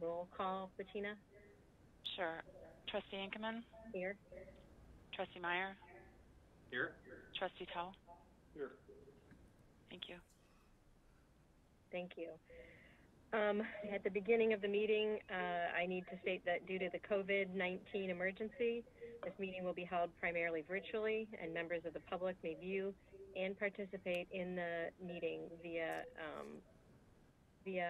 Roll call, Bettina? Sure. Trustee Inkeman? Here. Trustee Meyer? Here. Trustee Tell? Here. Thank you. Thank you. At the beginning of the meeting, I need to state that due to the COVID-19 emergency, this meeting will be held primarily virtually, and members of the public may view and participate in the meeting via the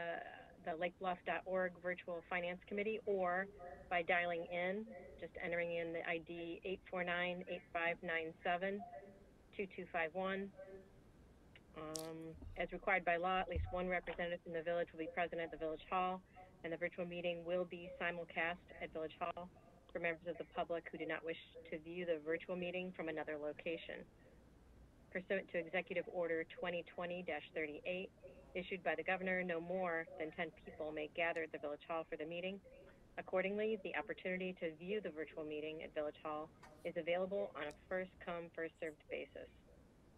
lakebluff.org virtual finance committee or by dialing in, just entering in the ID 849-8597-2251. As required by law, at least one representative from the village will be present at the Village Hall, and the virtual meeting will be simulcast at Village Hall for members of the public who do not wish to view the virtual meeting from another location. Pursuant to Executive Order 2020-38, issued by the governor, no more than 10 people may gather at the Village Hall for the meeting. Accordingly, the opportunity to view the virtual meeting at Village Hall is available on a first-come, first-served basis.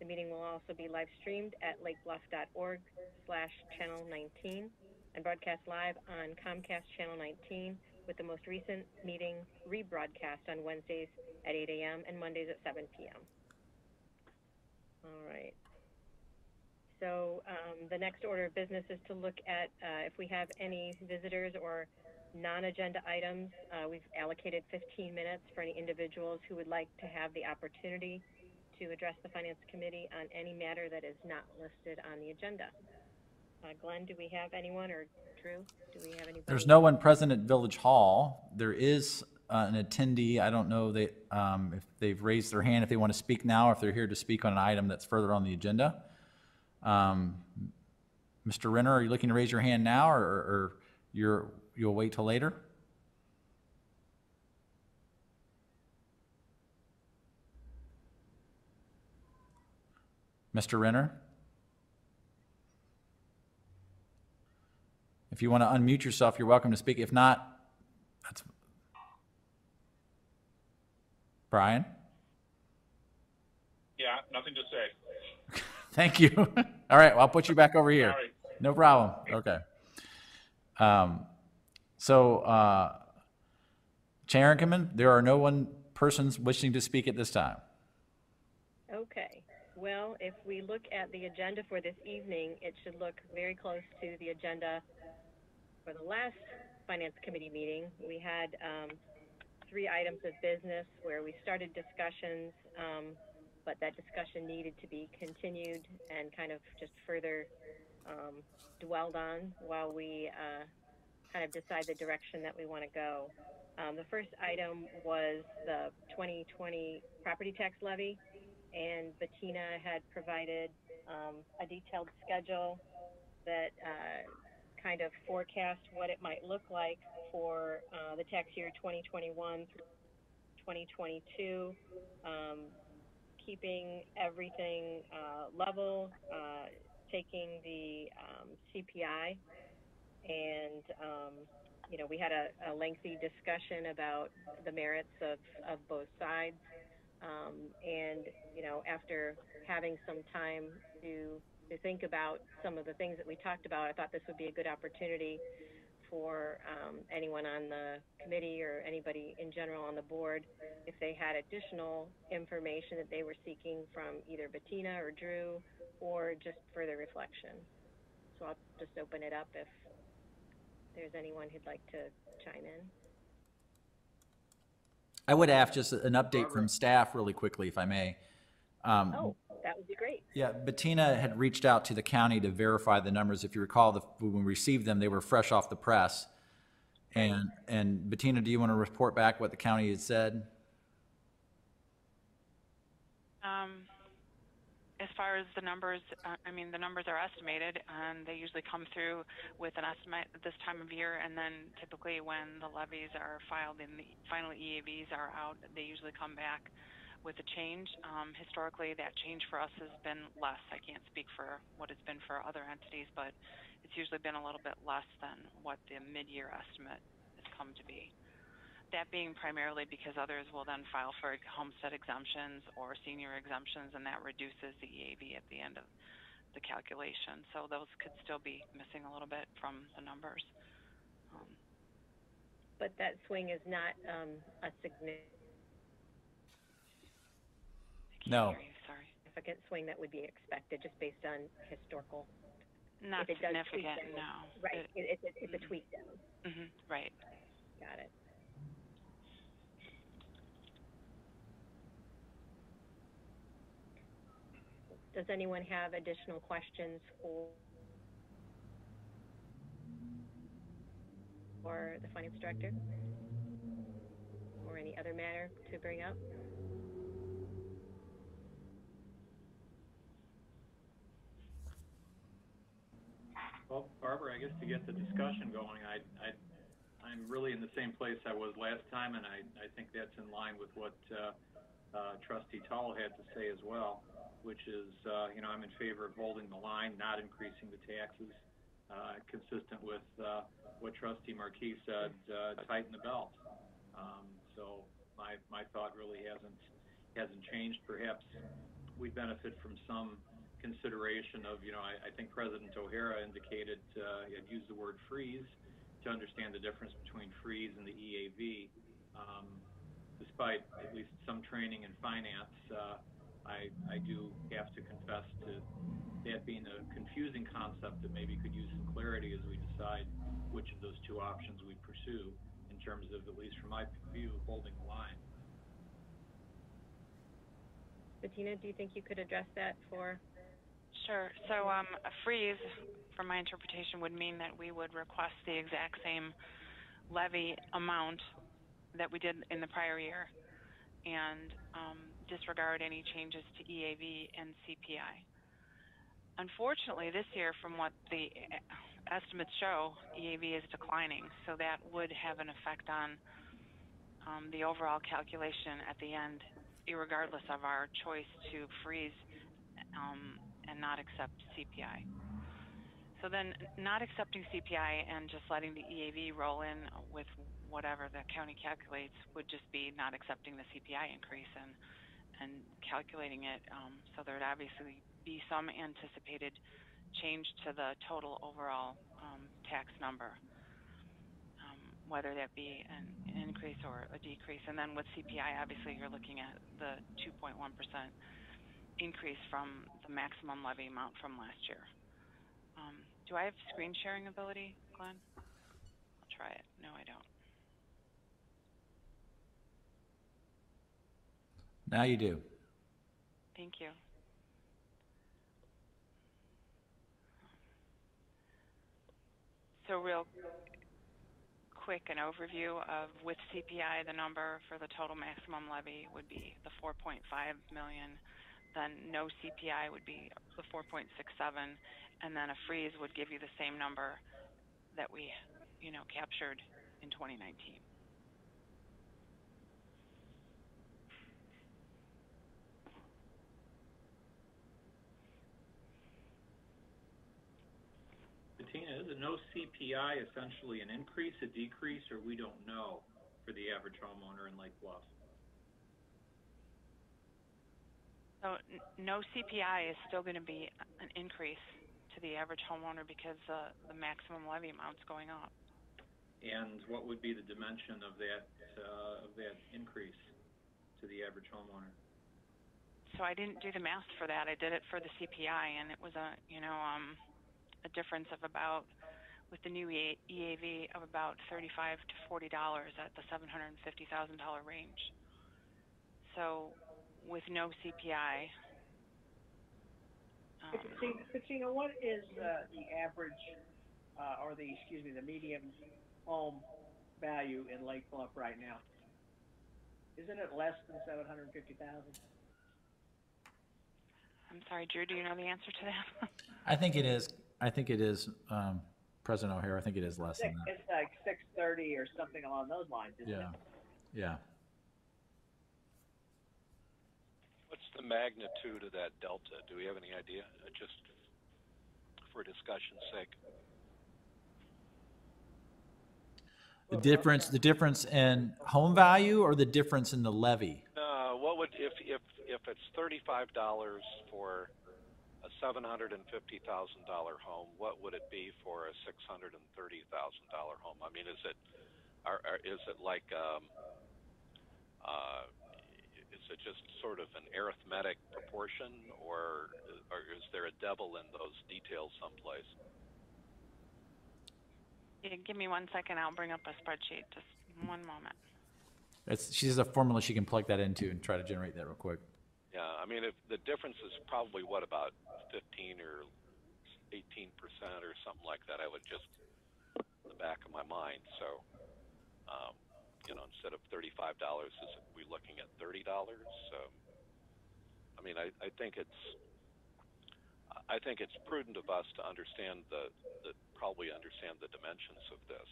The meeting will also be live streamed at lakebluff.org/channel 19 and broadcast live on Comcast Channel 19, with the most recent meeting rebroadcast on Wednesdays at 8 a.m. and Mondays at 7 p.m. All right. So the next order of business is to look at if we have any visitors or non-agenda items. We've allocated 15 minutes for any individuals who would like to have the opportunity to address the Finance Committee on any matter that is not listed on the agenda. Glenn, do we have anyone, or Drew, do we have anybody? There's no one present at Village Hall. There is an attendee. I don't know if they've raised their hand, if they want to speak now, or if they're here to speak on an item that's further on the agenda. Mr. Renner, are you looking to raise your hand now, or you'll wait till later? Mr. Renner? If you want to unmute yourself, you're welcome to speak. If not, that's Brian? Yeah, nothing to say. Thank you. All right, well, I'll put you back over here. Sorry. No problem. Okay. Chair Inkeman, there are no persons wishing to speak at this time. Okay. Well, if we look at the agenda for this evening, it should look very close to the agenda for the last Finance Committee meeting. We had 3 items of business where we started discussions, but that discussion needed to be continued and kind of just further dwelled on while we kind of decide the direction that we want to go. The first item was the 2020 property tax levy, and Bettina had provided a detailed schedule that kind of forecast what it might look like for the tax year 2021 through 2022, keeping everything level, taking the CPI, and we had a lengthy discussion about the merits of both sides, and after having some time to think about some of the things that we talked about, I thought this would be a good opportunity for anyone on the committee or anybody in general on the board, if they had additional information that they were seeking from either Bettina or Drew, or just further reflection. So I'll just open it up if there's anyone who'd like to chime in. I would ask just an update from staff really quickly, if I may. That would be great. Yeah, Bettina had reached out to the county to verify the numbers. If you recall, when we received them, they were fresh off the press. And Bettina, do you want to report back what the county had said? As far as the numbers, the numbers are estimated, and they usually come through with an estimate at this time of year, and then typically when the levies are filed and the final EAVs are out, they usually come back with a change. Historically, that change for us has been less. I can't speak for what it's been for other entities, but it's usually been a little bit less than what the mid-year estimate has come to be. That being primarily because others will then file for homestead exemptions or senior exemptions, and that reduces the EAV at the end of the calculation. So those could still be missing a little bit from the numbers. but that swing is not a significant No. Sorry. swing that would be expected just based on historical. Not If it does tweak significant, down, no. right? It's a tweak down. Right. Got it. Does anyone have additional questions for the finance director? Or any other matter to bring up? Well, Barbara, I guess to get the discussion going, I'm really in the same place I was last time, and I think that's in line with what Trustee Tall had to say as well, which is, I'm in favor of holding the line, not increasing the taxes, consistent with what Trustee Marquis said, tighten the belt. So my thought really hasn't changed. Perhaps we benefit from some consideration of, I think President O'Hara indicated, he had used the word freeze to understand the difference between freeze and the EAV. Despite at least some training in finance, I do have to confess to that being a confusing concept that maybe could use some clarity as we decide which of those two options we pursue in terms of, at least from my view, holding the line. Bettina, do you think you could address that for? Sure. So a freeze, from my interpretation, would mean that we would request the exact same levy amount that we did in the prior year and disregard any changes to EAV and CPI. Unfortunately, this year, from what the estimates show, EAV is declining, so that would have an effect on the overall calculation at the end, irregardless of our choice to freeze and not accept CPI. So then not accepting CPI and just letting the EAV roll in with whatever the county calculates would just be not accepting the CPI increase and calculating it. So there would obviously be some anticipated change to the total overall tax number, whether that be an increase or a decrease. And then with CPI, obviously you're looking at the 2.1% increase from the maximum levy amount from last year. Do I have screen sharing ability, Glenn? I'll try it. No, I don't. Now you do. Thank you. So real quick, an overview of with CPI, the number for the total maximum levy would be the 4.5 million. Then no CPI would be the 4.67, and then a freeze would give you the same number that we, captured in 2019. Bettina, is a no CPI essentially an increase, a decrease, or we don't know for the average homeowner in Lake Bluff? So no CPI is still going to be an increase to the average homeowner because the maximum levy amount's going up. And what would be the dimension of that increase to the average homeowner? So I didn't do the math for that. I did it for the CPI, and it was a difference of about, with the new EAV, of about $35 to $40 at the $750,000 range. So with no CPI. Bettina, what is the average, the median home value in Lake Bluff right now? Isn't it less than $750,000? I'm sorry, Drew, do you know the answer to that? I think it is. President O'Hara, I think it is less than that. It's like 630 or something along those lines, isn't it? Yeah. What's the magnitude of that delta? Do we have any idea? Just for discussion's sake. The difference in home value, or the difference in the levy? What would if it's $35 for a $750,000 home? What would it be for a $630,000 home? I mean, is it is it like is it just sort of an arithmetic proportion, or is there a devil in those details someplace? Yeah, give me 1 second. I'll bring up a spreadsheet. Just one moment. She has a formula she can plug that into and try to generate that real quick. Yeah, I mean, if the difference is probably what, about 15 or 18% or something like that, I would just in the back of my mind. So, you know, instead of $35, is we looking at $30? I mean, I think it's prudent of us to understand probably understand the dimensions of this.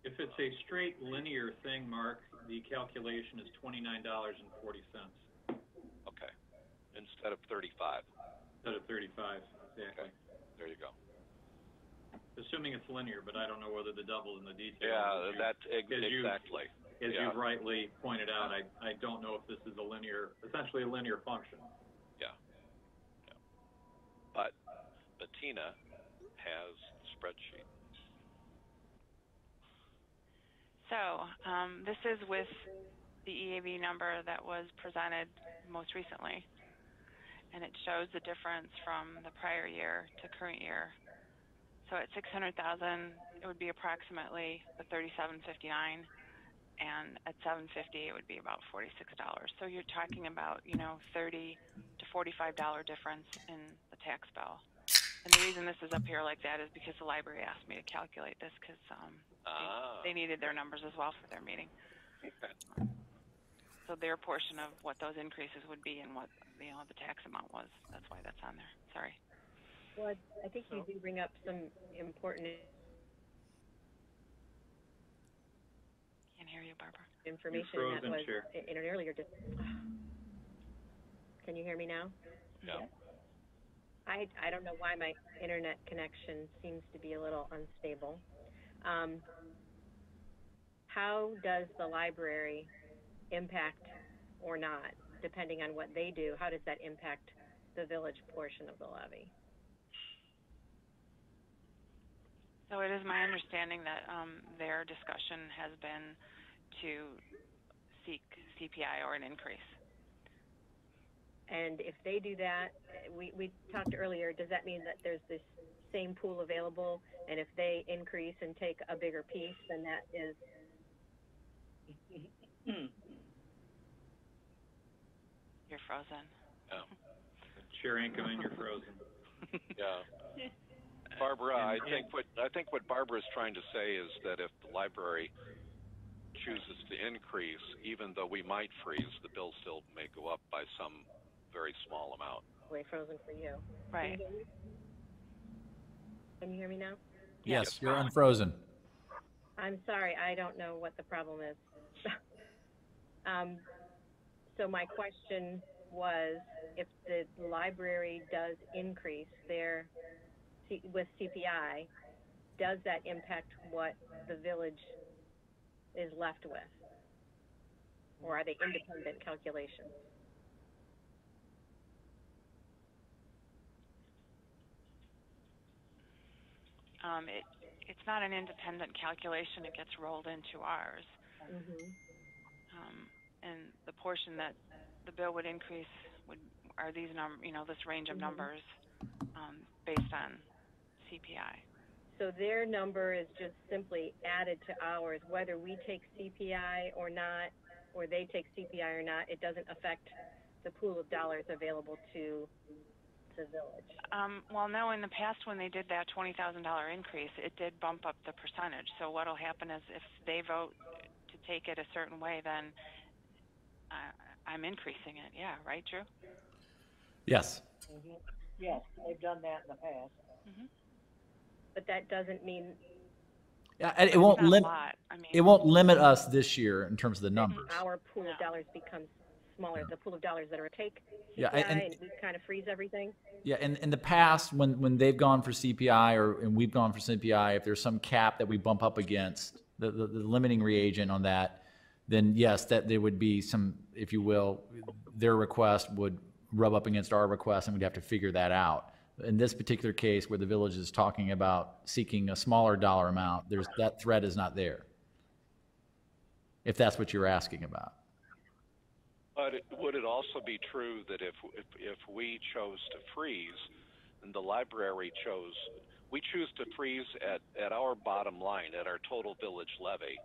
If it's a straight linear thing, Mark, the calculation is $29.40. Okay, instead of 35. Instead of 35, exactly. Okay. There you go. Assuming it's linear, but I don't know whether the double in the detail. Yeah, exactly. As you rightly pointed out, I don't know if this is essentially a linear function. Yeah. But Bettina has the spreadsheet. So this is with the EAV number that was presented most recently, and it shows the difference from the prior year to current year. So at 600,000, it would be approximately the $37.59, and at 750, it would be about $46. So you're talking about, you know, $30 to $45 difference in the tax bill. And the reason this is up here like that is because the library asked me to calculate this because they needed their numbers as well for their meeting. So their portion of what those increases would be and what, you know, the tax amount was. That's why that's on there. Sorry. Well, I think you do bring up some important Can't hear you, Barbara. information You're frozen, that was Chair. in an earlier. Can you hear me now? Yeah. I don't know why my internet connection seems to be a little unstable. How does the library impact or not, depending on what they do, how does that impact the village portion of the levy? So it is my understanding that their discussion has been to seek CPI or an increase. And if they do that, we talked earlier, does that mean that there's this same pool available, and if they increase and take a bigger piece, then that is... You're frozen. Yeah. Chair Anchorman, you're frozen. Yeah. Barbara, I think what Barbara is trying to say is that if the library chooses to increase, even though we might freeze, the bill still may go up by some very small amount. Way frozen for you. Right. Can you hear me now? Yes, you're unfrozen. I'm sorry, I don't know what the problem is. So my question was, if the library does increase their with CPI, does that impact what the village is left with? Or are they independent calculations? It's not an independent calculation. It gets rolled into ours. Mm-hmm. And the portion that the bill would increase are these this range of numbers based on CPI. So their number is just simply added to ours, whether we take CPI or not, or they take CPI or not. It doesn't affect the pool of dollars available to the village. Well, no, in the past when they did that $20,000 increase, it did bump up the percentage. So what will happen is if they vote to take it a certain way, then I'm increasing it. Yeah, right, Drew? Yes. Mm-hmm. Yes, they've done that in the past. Mm-hmm. But that doesn't mean... Yeah, it won't limit. It won't limit us this year in terms of the numbers. Our pool of dollars becomes smaller. The pool of dollars that are take CPI, yeah, and we kind of freeze everything. Yeah, in the past, when they've gone for CPI and we've gone for CPI, if there's some cap that we bump up against the limiting reagent on that, then yes, that there would be some, if you will, their request would rub up against our request, and we'd have to figure that out. In this particular case, where the village is talking about seeking a smaller dollar amount, that threat is not there. if that's what you're asking about. But would it also be true that if we chose to freeze, and the library we choose to freeze at our bottom line, at our total village levy,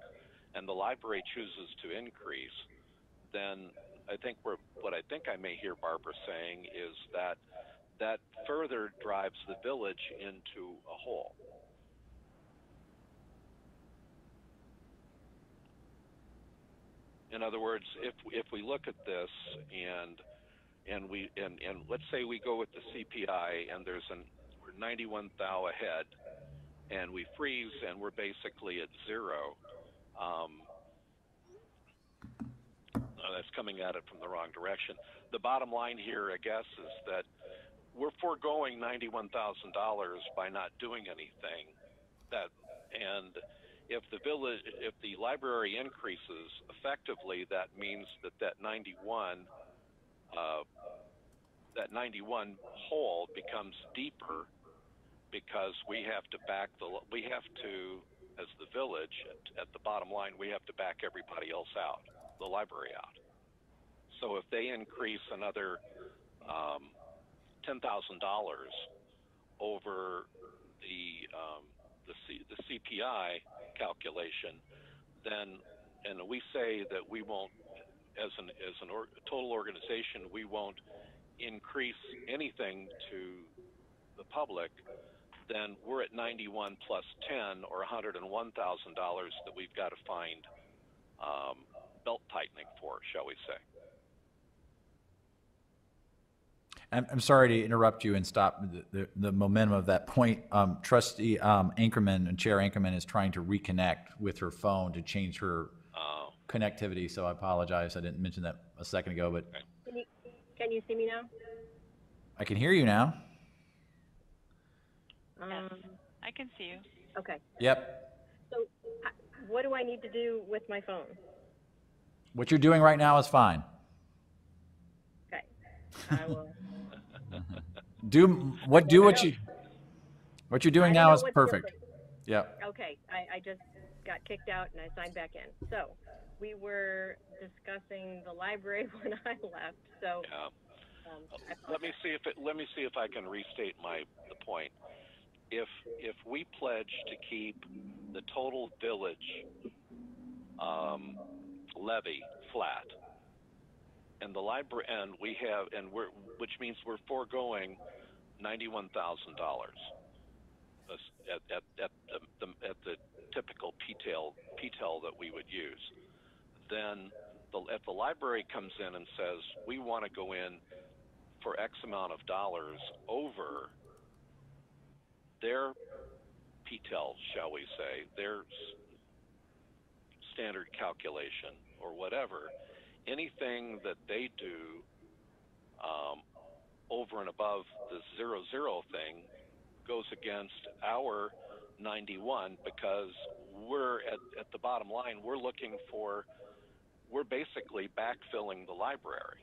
and the library chooses to increase, then what I think I may hear Barbara saying is that further drives the village into a hole. In other words, if we look at this and let's say we go with the CPI and we're 91 thou ahead, and we freeze and we're basically at zero. That's coming at it from the wrong direction. The bottom line here, I guess, is that we're foregoing $91,000 by not doing anything. And if the library increases, effectively that means that 91 hole becomes deeper, because we have to, as the village, at the bottom line, we have to back everybody else out, the library out. So if they increase another $10,000 over the CPI calculation, then, and we say that we won't, as a total organization, we won't increase anything to the public, then we're at 91 plus 10, or $101,000 that we've got to find belt tightening for, shall we say. I'm sorry to interrupt you and stop the momentum of that point. Trustee Anchorman and Chair Anchorman is trying to reconnect with her phone to change her connectivity, so I apologize. I didn't mention that a second ago, but Can you see me now? I can hear you now. Yes, I can see you. Okay. Yep. So what do I need to do with my phone? What you're doing right now is fine. Okay. I will. What you're doing now is perfect. Working. Yep. Okay. I just got kicked out and I signed back in. So we were discussing the library when I left. So let me see if I can restate the point. If we pledge to keep the total village levy flat, and the library, which means we're foregoing $91,000 at the typical PTEL that we would use. Then if the library comes in and says we want to go in for X amount of dollars over their PTEL, shall we say, their standard calculation or whatever, anything that they do over and above the 0-0 thing goes against our 91, because we're at the bottom line, we're basically backfilling the library.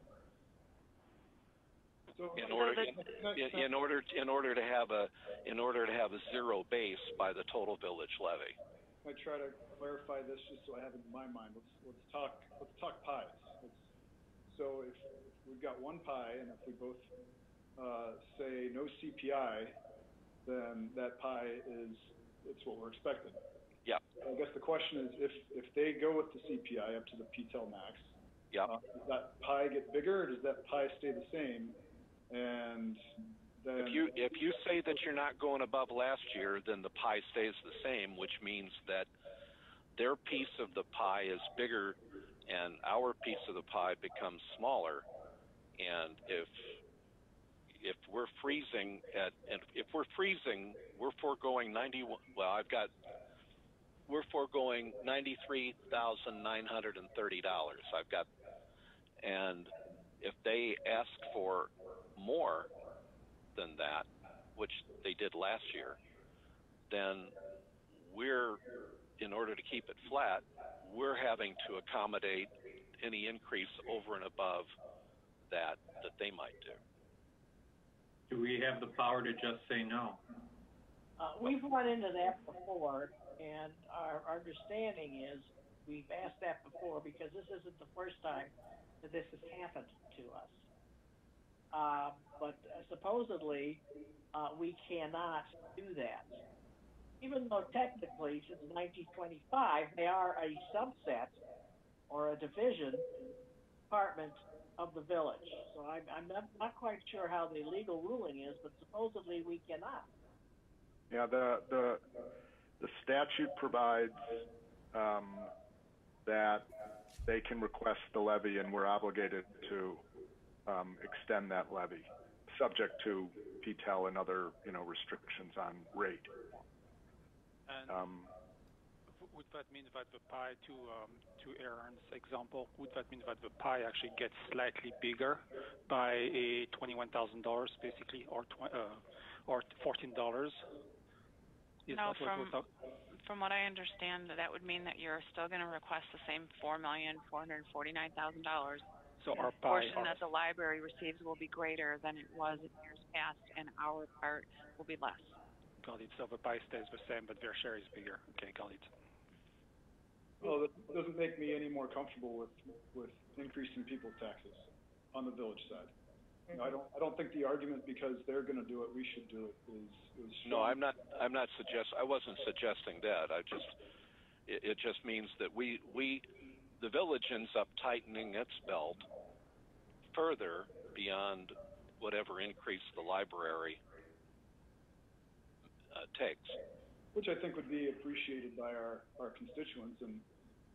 So in order to have a zero base by the total village levy. I try to clarify this just so I have it in my mind. Let's talk pies. So if we've got one pie, and if we both say no CPI, then that pie it's what we're expecting. Yeah. I guess the question is, if they go with the CPI up to the PTEL max, does that pie get bigger, or does that pie stay the same? And then if you say that you're not going above last year, then the pie stays the same, which means that their piece of the pie is bigger and our piece of the pie becomes smaller. And if we're freezing we're foregoing we're foregoing $93,930. And if they ask for more than that, which they did last year, then in order to keep it flat, we're having to accommodate any increase over and above that they might do. Do we have the power to just say no? We've run into that before, and our understanding is we've asked that before because this isn't the first time that this has happened to us. But supposedly, we cannot do that. Even though technically, since 1925, they are a subset or a division department of the village. So I'm not quite sure how the legal ruling is, but supposedly we cannot. Yeah, the statute provides that they can request the levy, and we're obligated to extend that levy, subject to PTEL and other restrictions on rate. And would that mean that the pie, to Aaron's example, would that mean that the pie actually gets slightly bigger by a $21,000 basically, or $14? No, from what I understand, that would mean that you're still going to request the same $4,449,000. So our portion that the library receives will be greater than it was in years past, and our part will be less. Got it. So the pie stays the same, but their share is bigger. Okay, got it. Well, that doesn't make me any more comfortable with increasing people's taxes on the village side. Mm-hmm. I don't think the argument because they're going to do it, we should do it is no. I wasn't suggesting that. It just means that the village ends up tightening its belt further beyond whatever increase the library takes. Which I think would be appreciated by our constituents, and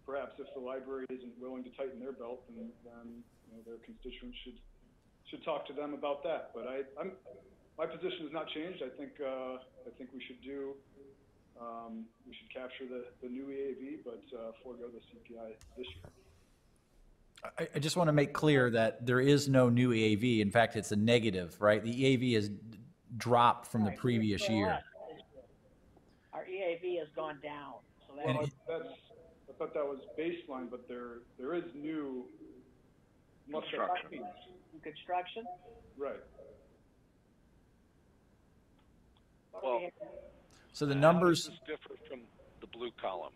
perhaps if the library isn't willing to tighten their belt, then their constituents should talk to them about that. But my position has not changed. I think we should we should capture the new EAV, but forego the CPI this year. I just want to make clear that there is no new EAV. In fact, it's a negative, right? The EAV is dropped from the previous year. Our EAV has gone down. So I thought that was baseline, but there is new construction. Right. Well, so the numbers. This is different from the blue column.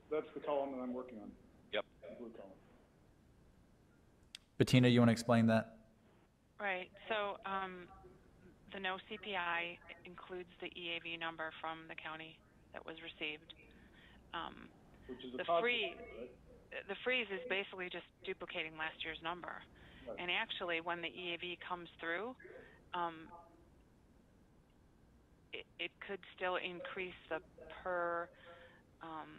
That's the column that I'm working on. Yep. The blue column. Bettina, you want to explain that? Right. So the no CPI includes the EAV number from the county that was received. Which is the freeze. Right? The freeze is basically just duplicating last year's number. Right. And actually, when the EAV comes through, it could still increase the per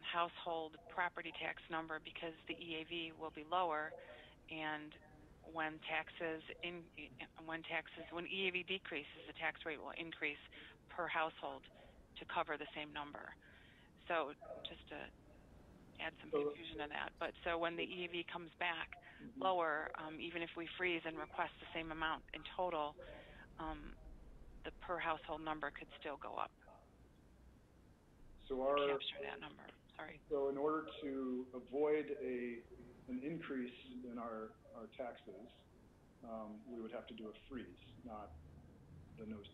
household property tax number because the EAV will be lower, and when EAV decreases, the tax rate will increase per household to cover the same number. So just to add some confusion to that. But so when the EAV comes back lower, even if we freeze and request the same amount in total, the per household number could still go up. So capture that number. Sorry. So in order to avoid an increase in our taxes, we would have to do a freeze, not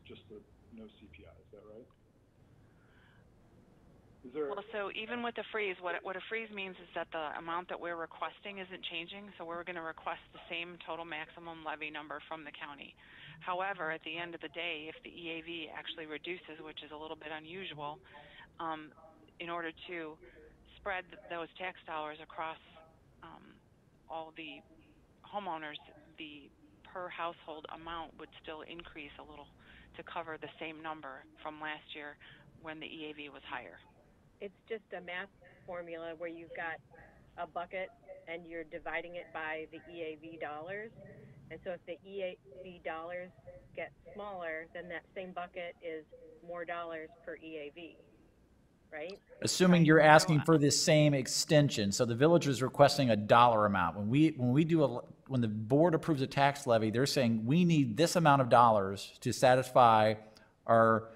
just the no CPI. Is that right? Well, so even with the freeze, what a freeze means is that the amount that we're requesting isn't changing, so we're going to request the same total maximum levy number from the county. However, at the end of the day, if the EAV actually reduces, which is a little bit unusual, in order to spread those tax dollars across all the homeowners, the per household amount would still increase a little to cover the same number from last year when the EAV was higher. It's just a math formula where you've got a bucket and you're dividing it by the EAV dollars. And so if the EAV dollars get smaller, then that same bucket is more dollars per EAV, right? Assuming you're asking for this same extension. So the village is requesting a dollar amount. When the board approves a tax levy, they're saying we need this amount of dollars to satisfy our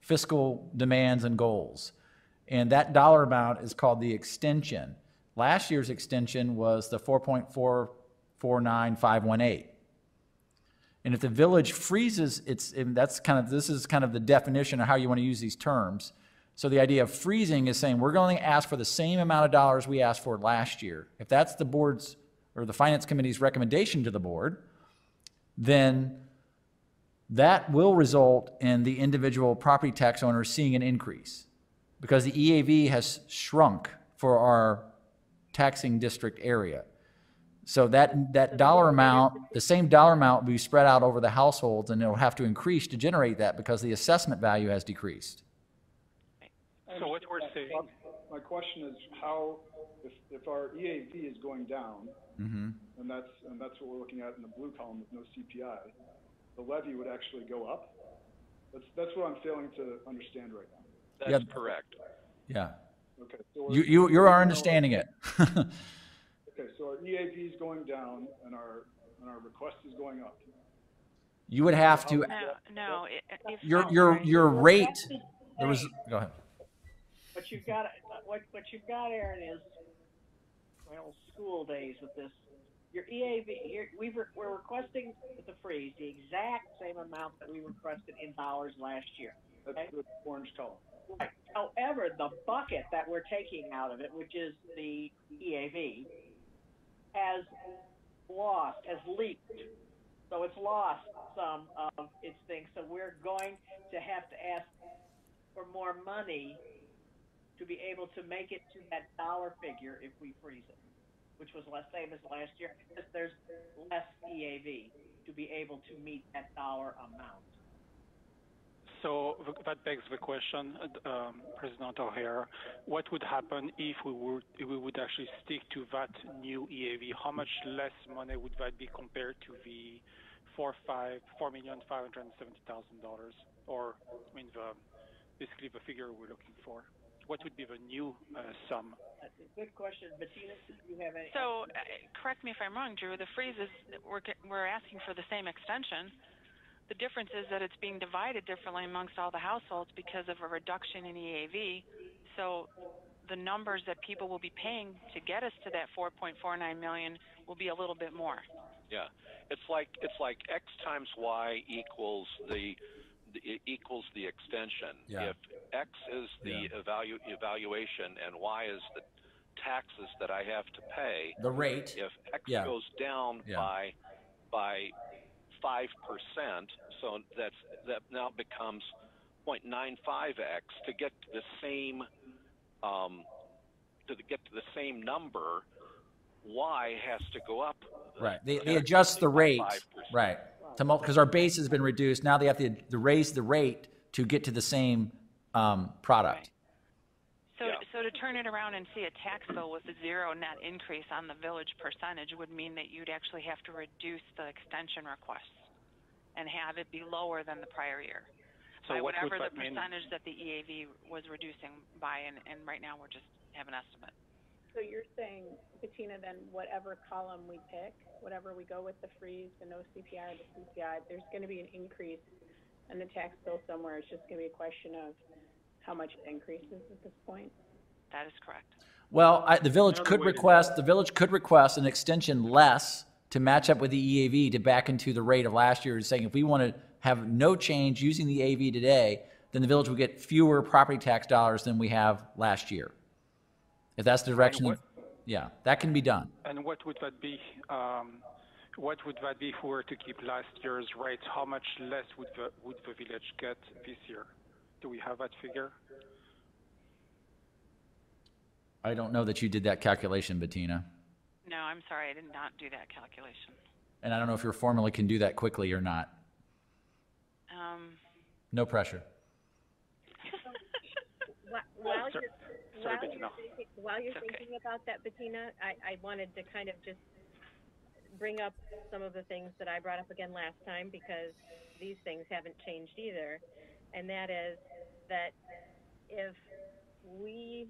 fiscal demands and goals. And that dollar amount is called the extension. Last year's extension was the 4.449518. And if the village freezes, this is kind of the definition of how you want to use these terms. So the idea of freezing is saying we're going to ask for the same amount of dollars we asked for last year. If that's the board's or the finance committee's recommendation to the board, then that will result in the individual property tax owners seeing an increase because the EAV has shrunk for our taxing district area. So that dollar amount, the same dollar amount will be spread out over the households, and it'll have to increase to generate that because the assessment value has decreased. So what we're saying. My question is how, if our EAV is going down, and that's what we're looking at in the blue column with no CPI, the levy would actually go up. That's what I'm failing to understand right now. That's correct. Yeah. Okay. So you are understanding it. Okay, so our EAV is going down and our request is going up. You would have to. No. Your rate. There was. Go ahead. What you've got, Aaron, is school days with this. Your EAV, we're requesting with the freeze the exact same amount that we requested in dollars last year. Okay? That's the orange column. Right. However, the bucket that we're taking out of it, which is the EAV, has leaked. So it's lost some of its things. So we're going to have to ask for more money to be able to make it to that dollar figure if we freeze it, which was same as last year, because there's less EAV to be able to meet that dollar amount. So that begs the question, President O'Hare, what would happen if we would actually stick to that new EAV? How much less money would that be compared to the $4,570,000, or basically the figure we're looking for? What would be the new sum? That's a good question. Bettina, do you have any? So, correct me if I'm wrong, Drew. The freeze is we're asking for the same extension. The difference is that it's being divided differently amongst all the households because of a reduction in EAV. So, the numbers that people will be paying to get us to that 4.49 million will be a little bit more. Yeah, it's like X times Y equals the extension. Yeah. If X is the evaluation and Y is the taxes that I have to pay, the rate. If X goes down by 5%, so that now becomes 0.95x to get to the same number. Y has to go up. Right. They adjust the rate. 5%. Right. Because our base has been reduced. Now they have to raise the rate to get to the same product. Right. So to turn it around and see a tax bill with a zero net increase on the village percentage would mean that you'd actually have to reduce the extension requests and have it be lower than the prior year. So by whatever the percentage that the EAV was reducing by, and right now we're just have an estimate. So you're saying, Bettina, then whatever column we pick, whatever we go with the freeze, the no CPI, the CPI, there's going to be an increase in the tax bill somewhere. It's just going to be a question of how much it increases at this point. That is correct. Well, the village could request an extension less to match up with the EAV to back into the rate of last year. Saying if we want to have no change using the EAV today, then the village will get fewer property tax dollars than we have last year. If that's the direction, that can be done. And what would that be? What would that be if we were to keep last year's rates? How much less would the village get this year? Do we have that figure? I don't know that you did that calculation, Bettina. No, I'm sorry, I did not do that calculation. And I don't know if your formula can do that quickly or not. No pressure. While you're thinking about that, Bettina, I wanted to kind of just bring up some of the things that I brought up again last time, because these things haven't changed either. And that is that if we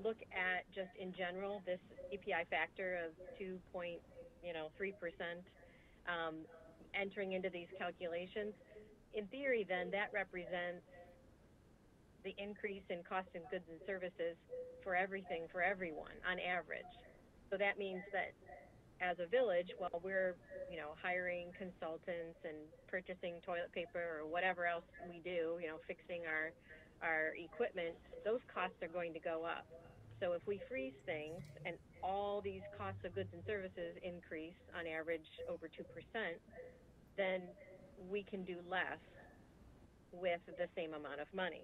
look at just in general this CPI factor of 2.3%, entering into these calculations, in theory, then that represents the increase in cost of goods and services for everything, for everyone, on average. So that means that as a village, while we're, hiring consultants and purchasing toilet paper or whatever else we do, fixing our our equipment, those costs are going to go up. So if we freeze things and all these costs of goods and services increase on average over 2%, then we can do less with the same amount of money.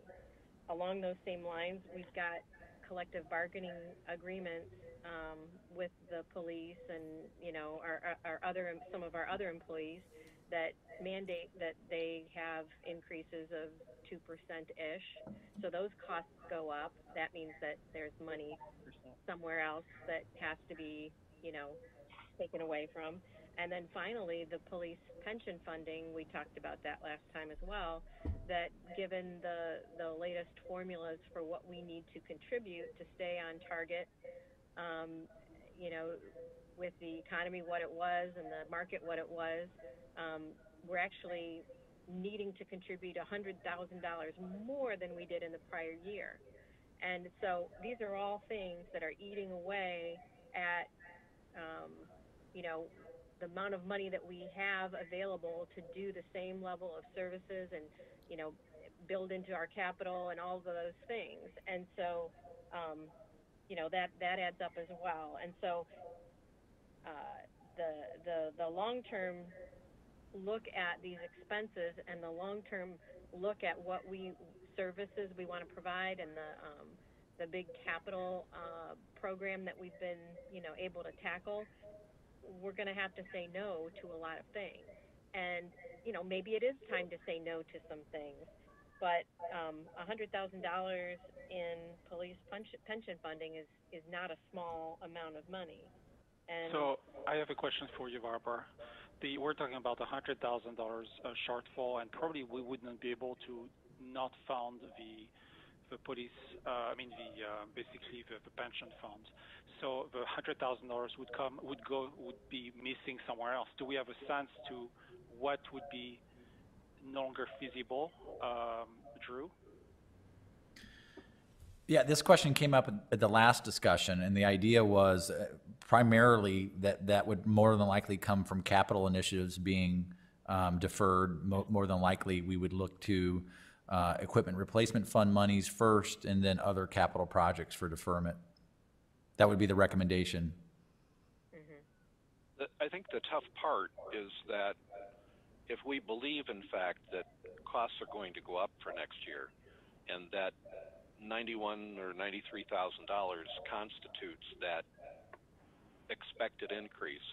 Along those same lines, we've got collective bargaining agreements with the police and our other some of our other employees that mandate that they have increases of 2%-ish. So those costs go up. That means that there's money somewhere else that has to be taken away from. And then finally, the police pension funding, we talked about that last time as well, that given the latest formulas for what we need to contribute to stay on target, with the economy what it was and the market what it was, we're actually needing to contribute $100,000 more than we did in the prior year. And so these are all things that are eating away at the amount of money that we have available to do the same level of services and, build into our capital and all of those things. And so, that adds up as well. And so the long-term look at these expenses and the long-term look at what services we want to provide and the big capital program that we've been, able to tackle, we're going to have to say no to a lot of things. And, maybe it is time to say no to some things. But $100,000 in police pension funding is not a small amount of money. And so I have a question for you, Barbara. We're talking about $100,000 shortfall, and probably we would not be able to not fund the police. Basically the pension fund. So the $100,000 would be missing somewhere else. Do we have a sense to what would be no longer feasible, Drew? Yeah, this question came up at the last discussion, and the idea was primarily that would more than likely come from capital initiatives being deferred. More than likely, we would look to equipment replacement fund monies first, and then other capital projects for deferment. That would be the recommendation. Mm-hmm. I think the tough part is that if we believe, in fact, that costs are going to go up for next year, and that $91,000 or $93,000 constitutes that expected increase,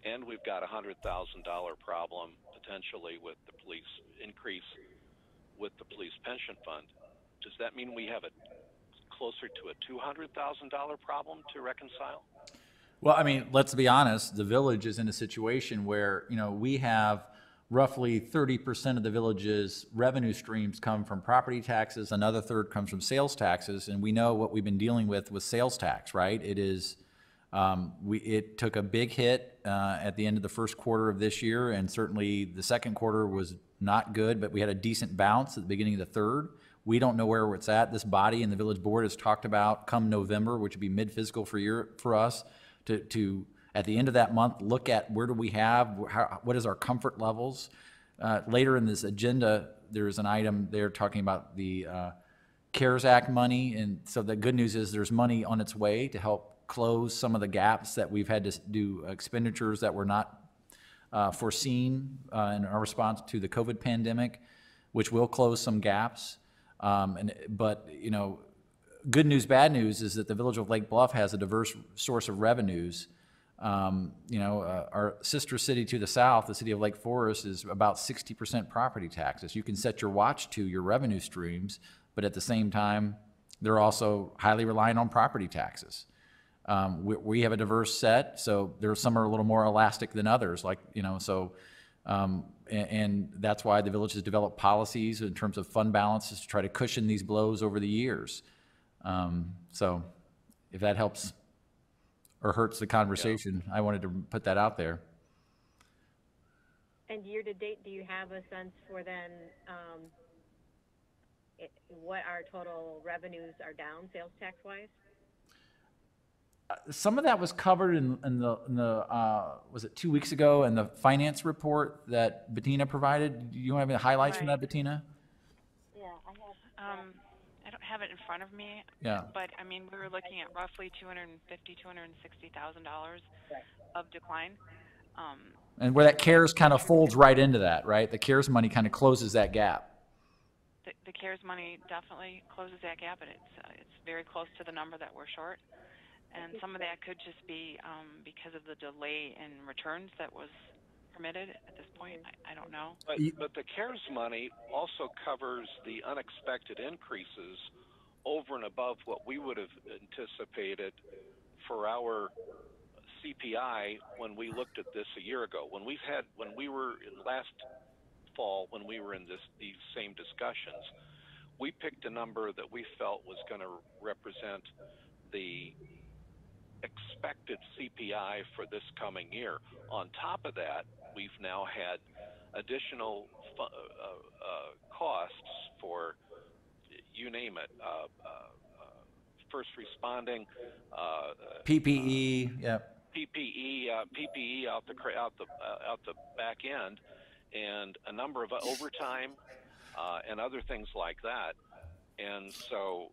and we've got a $100,000 problem potentially with the police increase with the police pension fund, does that mean we have a closer to a $200,000 problem to reconcile? Well, I mean, let's be honest, the village is in a situation where, we have roughly 30% of the village's revenue streams come from property taxes, another third comes from sales taxes, and we know what we've been dealing with sales tax, right? It is, it took a big hit at the end of the first quarter of this year, and certainly the second quarter was not good, but we had a decent bounce at the beginning of the third. We don't know where it's at. This body and the village board has talked about come November, which would be mid-fiscal for us, to at the end of that month, look at where do we have, what is our comfort levels. Later in this agenda, there's an item there talking about the CARES Act money. And so the good news is there's money on its way to help close some of the gaps that we've had to do, expenditures that were not foreseen in our response to the COVID pandemic, which will close some gaps. But good news, bad news is that the village of Lake Bluff has a diverse source of revenues. Our sister city to the south, the city of Lake Forest, is about 60% property taxes. You can set your watch to your revenue streams, but at the same time, they're also highly reliant on property taxes. We have a diverse set, so some are a little more elastic than others, and that's why the village has developed policies in terms of fund balances to try to cushion these blows over the years. So if that helps or hurts the conversation, I wanted to put that out there. And year to date, do you have a sense for then what our total revenues are down sales tax wise? Some of that was covered in the was it 2 weeks ago in the finance report that Bettina provided? Do you have any highlights from that, Bettina? Yeah, I have. have it in front of me. Yeah. But I mean, we were looking at roughly $260,000 of decline. And where that CARES kind of folds right into that, right? The CARES money kind of closes that gap. The CARES money definitely closes that gap, and it's very close to the number that we're short. And some of that could just be because of the delay in returns that was permitted at this point. I don't know. But the CARES money also covers the unexpected increases over and above what we would have anticipated for our CPI when we looked at this a year ago. When we were in last fall, when we were in these same discussions, we picked a number that we felt was going to represent the expected CPI for this coming year. On top of that, we've now had additional costs for, you name it, first responding, PPE, yeah. PPE out the back end, and a number of overtime and other things like that. And so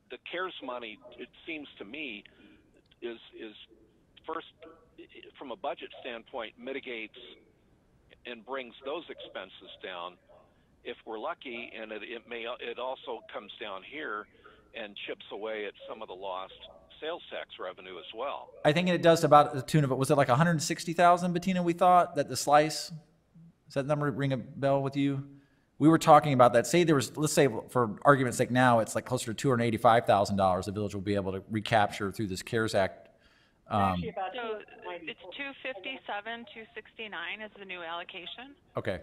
the CARES money, it seems to me, is first, from a budget standpoint, mitigates and brings those expenses down. If we're lucky, and it also comes down here and chips away at some of the lost sales tax revenue as well. I think it does about the tune of it. Was it like 160,000, Bettina? We thought that the slice. Does that number ring a bell with you? We were talking about that. Say there was, let's say for argument's sake now, it's like closer to $285,000 the village will be able to recapture through this CARES Act. So it's 257, 269 is the new allocation. Okay.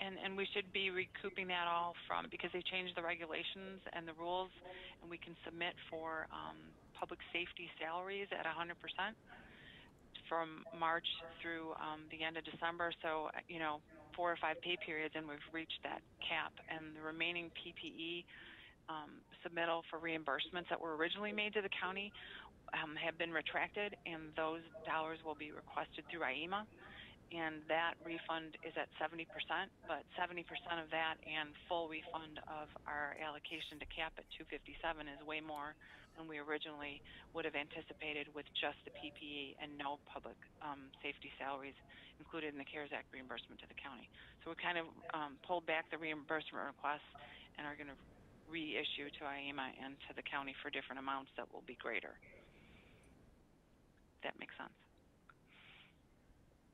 And we should be recouping that all because they changed the regulations and the rules, and we can submit for public safety salaries at 100% from March through the end of December. So, 4 or 5 pay periods, and we've reached that cap. And the remaining PPE submittal for reimbursements that were originally made to the county have been retracted, and those dollars will be requested through IEMA. And that refund is at 70%, but 70% of that and full refund of our allocation to cap at 257 is way more than we originally would have anticipated with just the PPE and no public safety salaries included in the CARES Act reimbursement to the county. So we kind of pulled back the reimbursement requests and are going to reissue to IEMA and to the county for different amounts that will be greater. If that makes sense.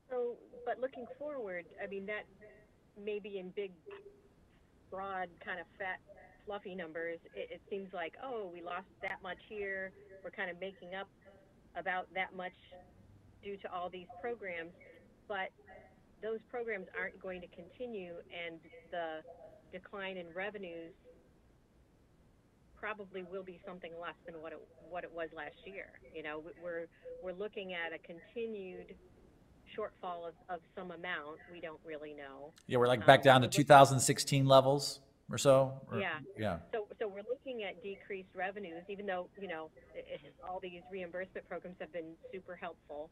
So, but looking forward, I mean, that may be in big, broad, kind of fat, fluffy numbers. It seems like, oh, we lost that much here. We're kind of making up about that much due to all these programs. But those programs aren't going to continue, and the decline in revenues probably will be something less than what it was last year. We're looking at a continued shortfall of some amount. We don't really know. Yeah, we're like back down to 2016 levels or so. Yeah. So we're looking at decreased revenues, even though all these reimbursement programs have been super helpful.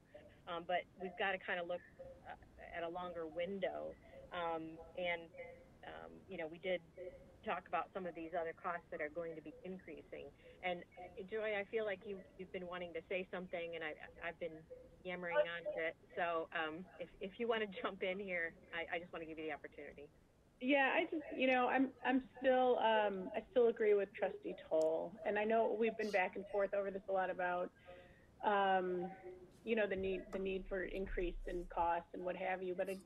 But we've got to kind of look at a longer window. We did talk about some of these other costs that are going to be increasing. And Joy, I feel like you've been wanting to say something, and I've been yammering on it. So if you want to jump in here, I just want to give you the opportunity. Yeah, I just, I'm still, I still agree with Trustee Toll, and I know we've been back and forth over this a lot about, the need for increase in cost and what have you. But I'd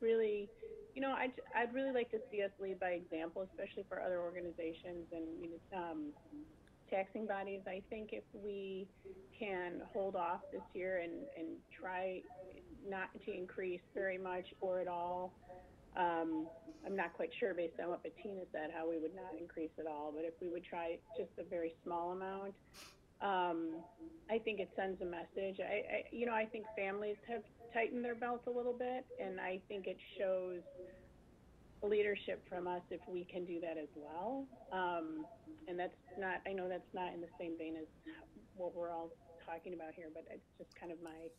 really like to see us lead by example, especially for other organizations and taxing bodies. I think if we can hold off this year and try not to increase very much or at all, I'm not quite sure based on what Bettina said how we would not increase at all, but if we would try just a very small amount, I think it sends a message. I think families have tightened their belts a little bit, and I think it shows leadership from us if we can do that as well. And I know that's not in the same vein as what we're all talking about here, but it's just kind of my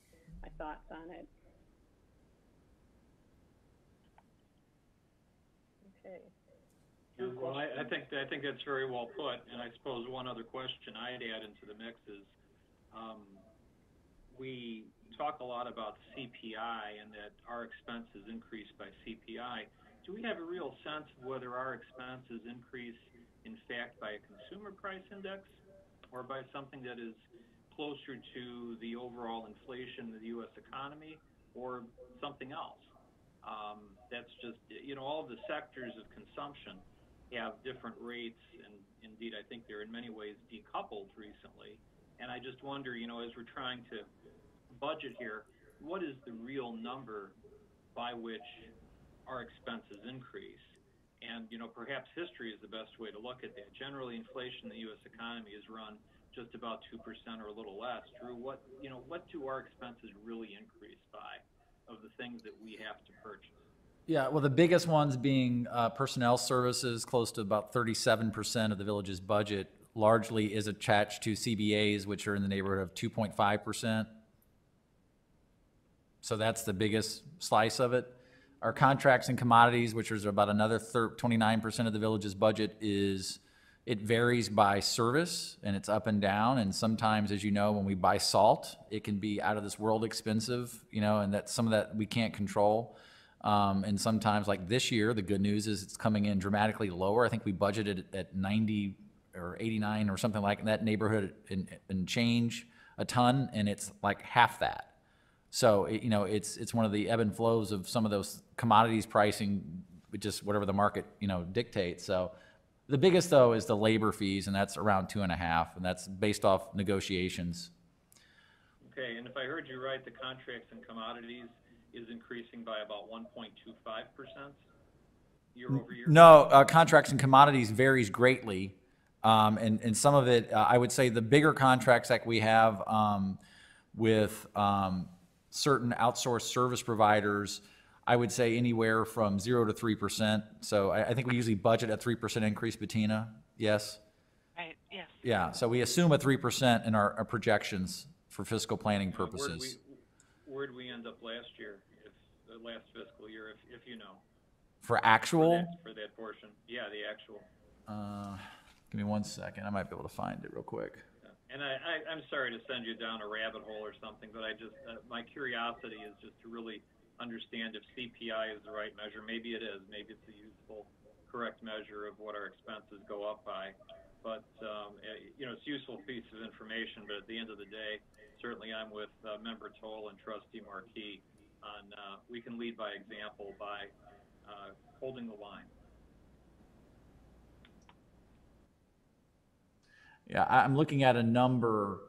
thoughts on it. Okay. Well, I think that's very well put, and I suppose one other question I'd add into the mix is, we talk a lot about CPI and that our expenses increase by CPI. Do we have a real sense of whether our expenses increase, in fact, by a consumer price index or by something that is closer to the overall inflation of the U.S. economy or something else? That's just, all of the sectors of consumption have different rates, and indeed, I think they're in many ways decoupled recently. And I just wonder, as we're trying to budget here, what is the real number by which our expenses increase? And, perhaps history is the best way to look at that. Generally, inflation in the U.S. economy is run just about 2% or a little less. Drew, what do our expenses really increase by of the things that we have to purchase? Yeah, well, the biggest ones being personnel services, close to about 37% of the village's budget, largely is attached to CBAs, which are in the neighborhood of 2.5%. So that's the biggest slice of it. Our contracts and commodities, which is about another 29% of the village's budget, it varies by service, and it's up and down. And sometimes, as you know, when we buy salt, it can be out of this world expensive, and that some of that we can't control. And sometimes, like this year, the good news is it's coming in dramatically lower. I think we budgeted at 90 or 89 or something like that neighborhood and change a ton, and it's like half that. So, it's one of the ebb and flows of some of those commodities pricing, just whatever the market, dictates. So the biggest, though, is the labor fees, and that's around 2.5%, and that's based off negotiations. Okay, and if I heard you right, the contracts and commodities is increasing by about 1.25% year over year? No, contracts and commodities varies greatly. And some of it, I would say the bigger contracts like we have with certain outsourced service providers, I would say anywhere from 0 to 3%. So I think we usually budget a 3% increase, Bettina. Yes? Right, yes. Yeah, so we assume a 3% in our projections for fiscal planning purposes. Where'd we end up last year, last fiscal year, if you know? For actual? For that portion. Yeah, the actual. Give me 1 second. I might be able to find it real quick. And I'm sorry to send you down a rabbit hole or something, but I just, my curiosity is just to really understand if CPI is the right measure. Maybe it is. Maybe it's a useful, correct measure of what our expenses go up by. But, it's a useful piece of information, but at the end of the day, certainly I'm with Member Toll and Trustee Marquis on we can lead by example by holding the line. Yeah, I'm looking at a number,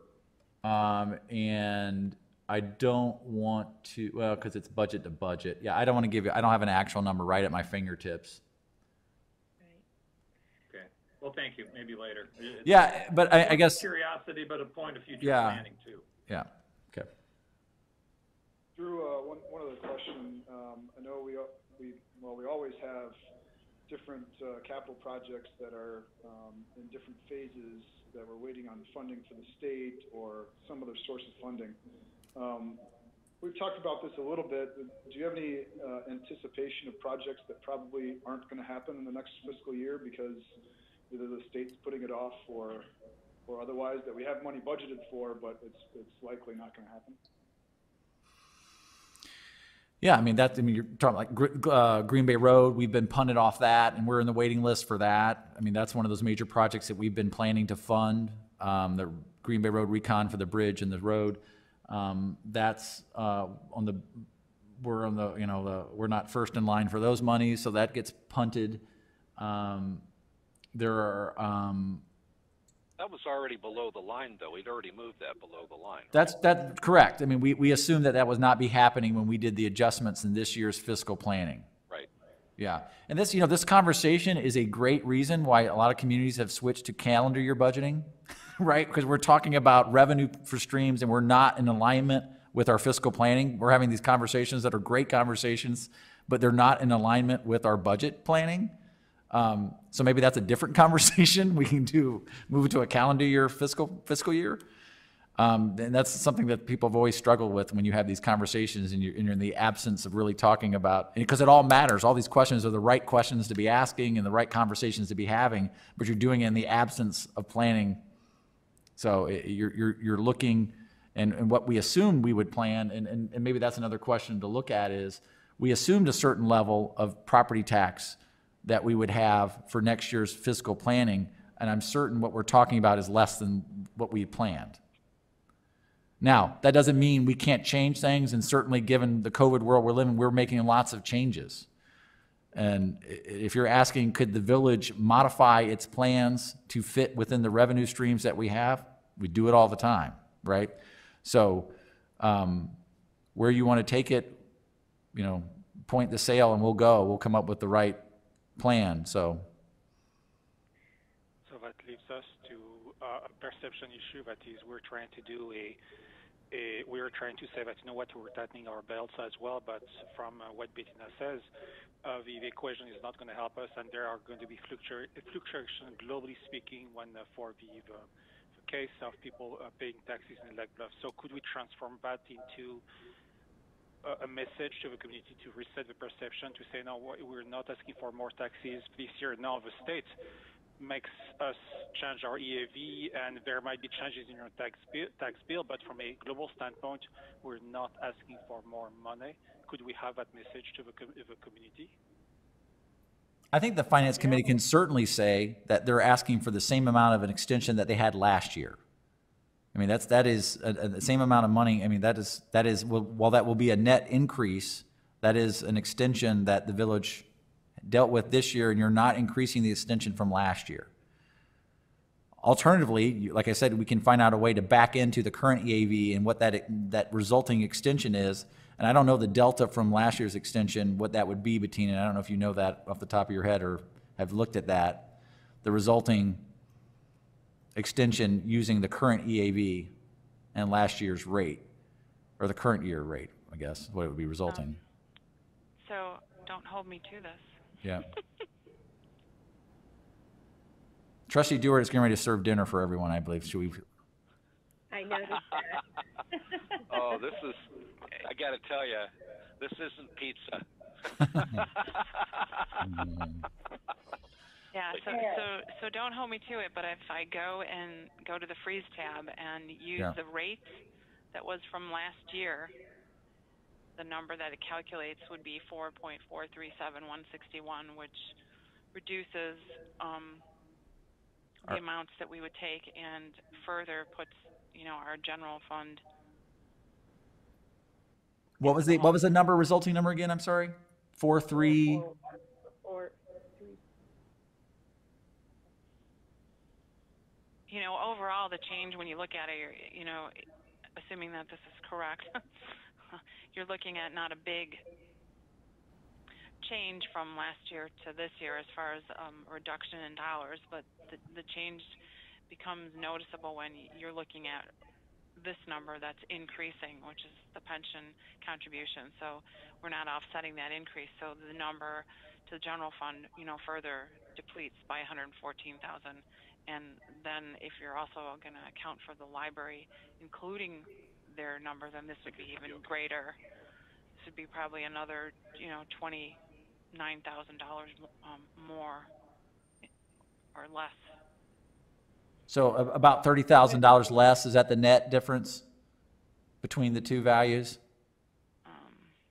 and I don't want to, well, because it's budget to budget. Yeah, I don't want to give you, I don't have an actual number right at my fingertips. Okay. Well, thank you. Maybe later. Yeah, but I guess curiosity, but a point of future planning too. Yeah. Okay. Drew, one other question. I know we always have different capital projects that are in different phases that we're waiting on funding for the state or some other source of funding. We've talked about this a little bit. Do you have any anticipation of projects that probably aren't going to happen in the next fiscal year because either the state's putting it off or otherwise that we have money budgeted for, but it's likely not going to happen? Yeah, I mean, you're talking like Green Bay Road. We've been punted off that, and we're in the waiting list for that. I mean, that's one of those major projects that we've been planning to fund, the Green Bay Road recon for the bridge and the road. That's we're not first in line for those monies, so that gets punted. There are that was already below the line, though. We'd already moved that below the line. Right? That's correct. I mean, we assumed that would not be happening when we did the adjustments in this year's fiscal planning. Right. Yeah, and this conversation is a great reason why a lot of communities have switched to calendar year budgeting, right? Because we're talking about revenue for streams, and we're not in alignment with our fiscal planning. We're having these conversations that are great conversations, but they're not in alignment with our budget planning. So maybe that's a different conversation. We can move it to a calendar year fiscal year. And that's something that people have always struggled with when you have these conversations and you're in the absence of really talking about, because it all matters. All these questions are the right questions to be asking and the right conversations to be having, but you're doing it in the absence of planning. So you're looking, and what we assumed we would plan, and maybe that's another question to look at, is we assumed a certain level of property tax that we would have for next year's fiscal planning, and I'm certain what we're talking about is less than what we planned. Now, that doesn't mean we can't change things, and certainly given the COVID world we're living, we're making lots of changes. And if you're asking, could the village modify its plans to fit within the revenue streams that we have? We do it all the time, right? So where you want to take it, you know, point the sail and we'll go. We'll come up with the right plan. So that leaves us to a perception issue, that is we're trying to do we're trying to say that, you know what, we're tightening our belts as well, but from what Bettina says, the equation is not going to help us, and there are going to be fluctuation globally speaking when for the case of people paying taxes in Lake Bluff. So could we transform that into a message to the community to reset the perception, to say, no, we're not asking for more taxes this year. Now the state makes us change our EAV, and there might be changes in your tax bill, but from a global standpoint, we're not asking for more money. Could we have that message to the community? I think the Finance Committee can certainly say that they're asking for the same amount of an extension that they had last year. I mean, that is the same amount of money. I mean, that is while that will be a net increase, that is an extension that the village dealt with this year, and you're not increasing the extension from last year. Alternatively, like I said, we can find out a way to back into the current EAV and what that resulting extension is. And I don't know the delta from last year's extension, what that would be, Bettina. I don't know if you know that off the top of your head or have looked at that. The resulting extension using the current EAV and last year's rate, or the current year rate, I guess, what it would be resulting. So don't hold me to this. Yeah. Trustee Dewar is getting ready to serve dinner for everyone, I believe. Should we? I noticed that. Oh, this is, I got to tell you, this isn't pizza. Yeah, so don't hold me to it, but if I go to the freeze tab and use the rate that was from last year, the number that it calculates would be 4.437161, which reduces the amounts that we would take and further puts, you know, our general fund. What was the number, resulting number again? I'm sorry. 4.3. You know, overall, the change when you look at it, you know, assuming that this is correct, you're looking at not a big change from last year to this year as far as reduction in dollars, but the change becomes noticeable when you're looking at this number that's increasing, which is the pension contribution. So we're not offsetting that increase. So the number to the general fund, you know, further depletes by $114,000. And then if you're also going to account for the library, including their number, then this would be even greater. This would be probably another, you know, $29,000 more or less. So about $30,000 less. Is that the net difference between the two values?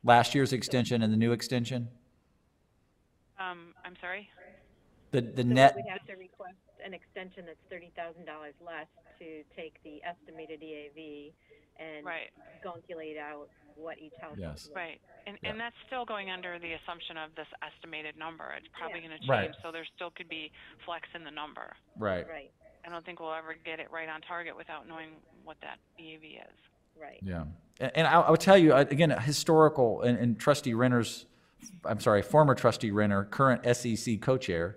Last year's extension and the new extension? I'm sorry? The So net. we would have to request an extension that's $30,000 less to take the estimated EAV and calculate out what each house is. Right. And that's still going under the assumption of this estimated number. It's probably going to change, so there still could be flex in the number. Right. I don't think we'll ever get it right on target without knowing what that EAV is. Right. Yeah. And I would tell you, again, historical, and Trustee Renner's, former Trustee Renner, current SEC co-chair,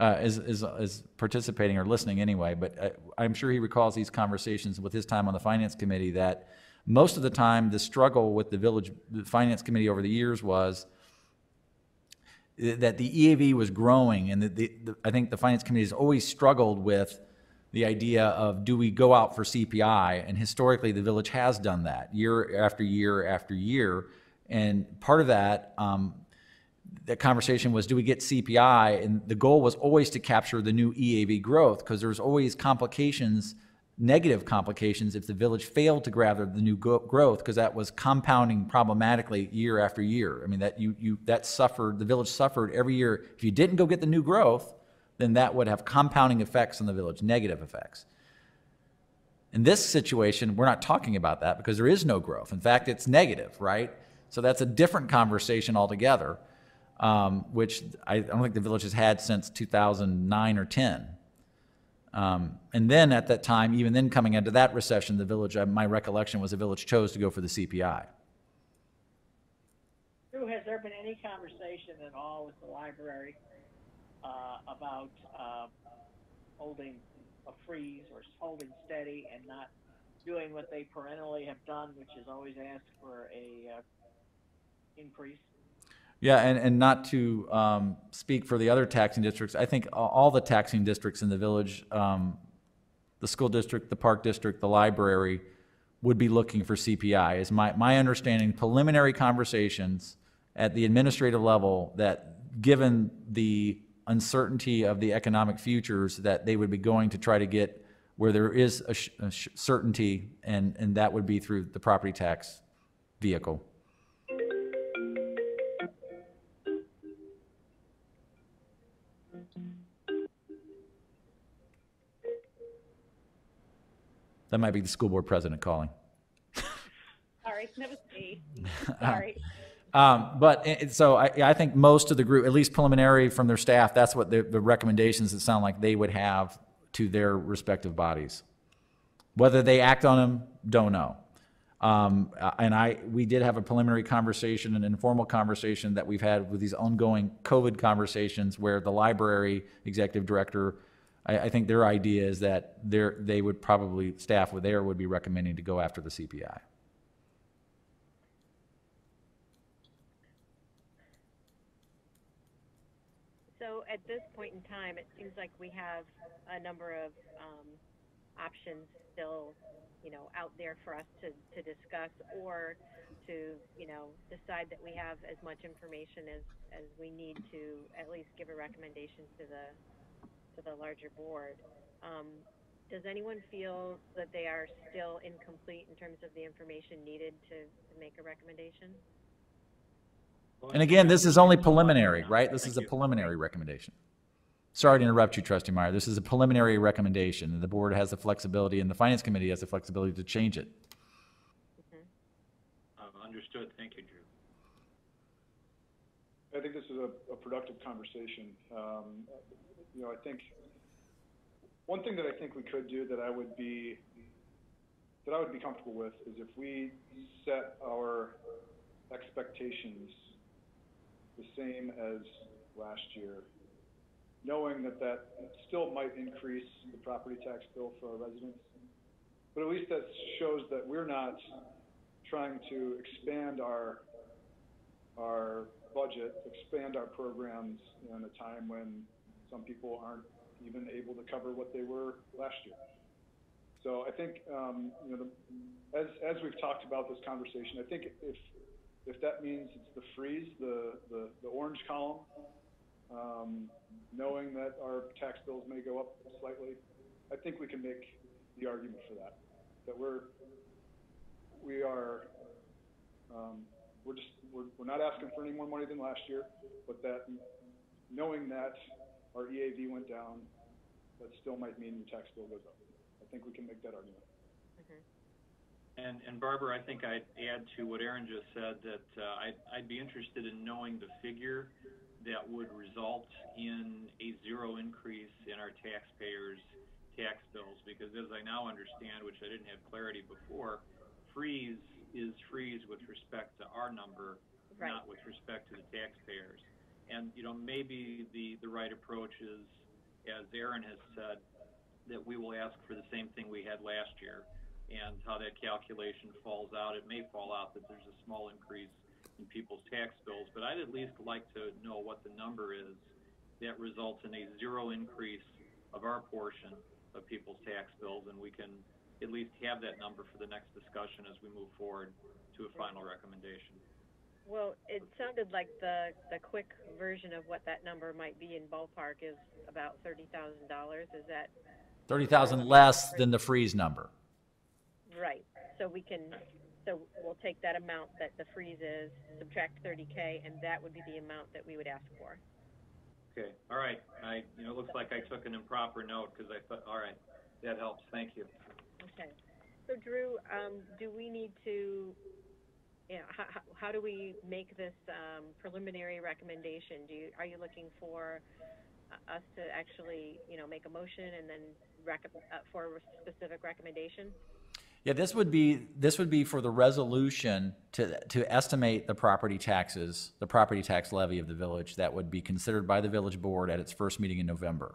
is participating or listening anyway, but I'm sure he recalls these conversations with his time on the Finance Committee, that most of the time the struggle with the Finance Committee over the years was that the EAV was growing, and I think the Finance Committee has always struggled with, the idea of, do we go out for CPI? And historically, the village has done that year after year after year. And part of that, that conversation was, do we get CPI? And the goal was always to capture the new EAV growth, because there's always complications, negative complications, if the village failed to gather the new growth, because that was compounding problematically year after year. I mean, that suffered, the village suffered every year. If you didn't go get the new growth, then that would have compounding effects on the village, negative effects. In this situation, we're not talking about that because there is no growth. In fact, it's negative, right? So that's a different conversation altogether, which I don't think the village has had since 2009 or 10. And then at that time, even then coming into that recession, the village, my recollection was the village chose to go for the CPI. Drew, has there been any conversation at all with the library about holding a freeze or holding steady and not doing what they perennially have done, which is always ask for a increase? Yeah, and not to speak for the other taxing districts, I think all the taxing districts in the village, the school district, the park district, the library, would be looking for CPI. Is my understanding, preliminary conversations at the administrative level, that given the uncertainty of the economic futures, that they would be going to try to get where there is a certainty, and that would be through the property tax vehicle. That might be the school board president calling. Sorry, that was me. Sorry. So I think most of the group, at least preliminary from their staff, that's what the recommendations that sound like they would have to their respective bodies. Whether they act on them, don't know. We did have a preliminary conversation, an informal conversation that we've had with these ongoing COVID conversations, where the library executive director, I think their idea is that they would probably, staff there would be recommending to go after the CPI. So at this point in time, it seems like we have a number of options still, out there for us to discuss, or to, decide that we have as much information as we need to at least give a recommendation to the larger board. Does anyone feel that they are still incomplete in terms of the information needed to make a recommendation? And again, this is only preliminary, right? This is a preliminary recommendation. Sorry to interrupt you, Trustee Meyer. This is a preliminary recommendation, and the board has the flexibility, and the Finance Committee has the flexibility to change it. Understood. Thank you, Drew. I think this is a productive conversation. I think one thing that I think we could do that I would be comfortable with is if we set our expectations the same as last year, knowing that still might increase the property tax bill for our residents, but at least that shows that we're not trying to expand our budget, expand our programs in a time when some people aren't even able to cover what they were last year. So I think, as we've talked about this conversation, I think if that means it's the freeze, the orange column, knowing that our tax bills may go up slightly, I think we can make the argument for that. That we're not asking for any more money than last year, but that knowing that our EAV went down, that still might mean your tax bill goes up. I think we can make that argument. And Barbara, I think I'd add to what Aaron just said, that I'd be interested in knowing the figure that would result in a zero increase in our taxpayers' tax bills, because as I now understand, which I didn't have clarity before, freeze is freeze with respect to our number, right, not with respect to the taxpayers. And maybe the right approach is, as Aaron has said, that we will ask for the same thing we had last year, and how that calculation falls out. It may fall out that there's a small increase in people's tax bills, but I'd at least like to know what the number is that results in a zero increase our portion of people's tax bills, and we can at least have that number for the next discussion as we move forward to a final recommendation. Well, it sounded like the quick version of what that number might be in ballpark is about $30,000. Is that 30,000 less than the freeze number. right? So we'll take that amount that the freeze is, subtract 30K, and that would be the amount that we would ask for. Okay, all right. It looks like I took an improper note because I thought, all right, that helps. Thank you. Okay. So Drew, do we need to, how do we make this preliminary recommendation? Are you looking for us to actually, make a motion and then for a specific recommendation? Yeah, this would be for the resolution to estimate the property taxes, the property tax levy of the village that would be considered by the village board at its first meeting in November.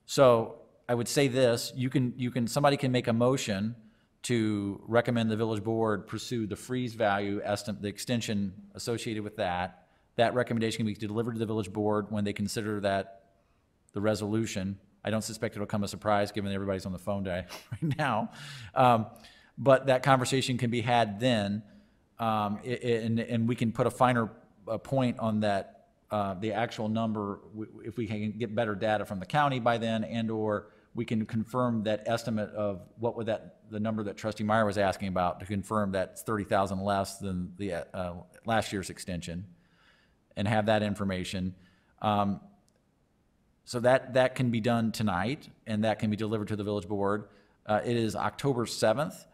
So I would say this: somebody can make a motion to recommend the village board pursue the freeze value estimate, the extension associated with that. That recommendation can be delivered to the village board when they consider the resolution. I don't suspect it'll come as a surprise given everybody's on the phone right now. But that conversation can be had then, and we can put a finer point on that, the actual number, if we can get better data from the county by then, and/or we can confirm that estimate of what would the number that Trustee Meyer was asking about, to confirm that's 30,000 less than the last year's extension, and have that information. So that can be done tonight, and that can be delivered to the village board. It is October 7th.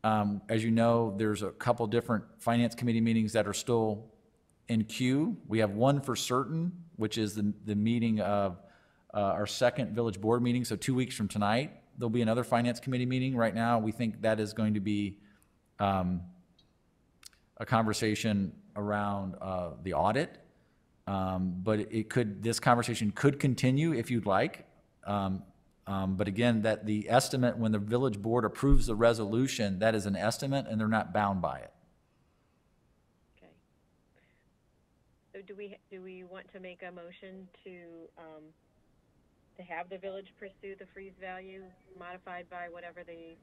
As you know, there's a couple different finance committee meetings that are still in queue. We have one for certain, which is the meeting of our second village board meeting. So 2 weeks from tonight, there'll be another finance committee meeting. Right now, we think that is going to be a conversation around the audit. But this conversation could continue if you'd like. But again, that the estimate, when the village board approves the resolution, that is an estimate and they're not bound by it. Okay. So do we want to make a motion to have the village pursue the freeze value modified by whatever the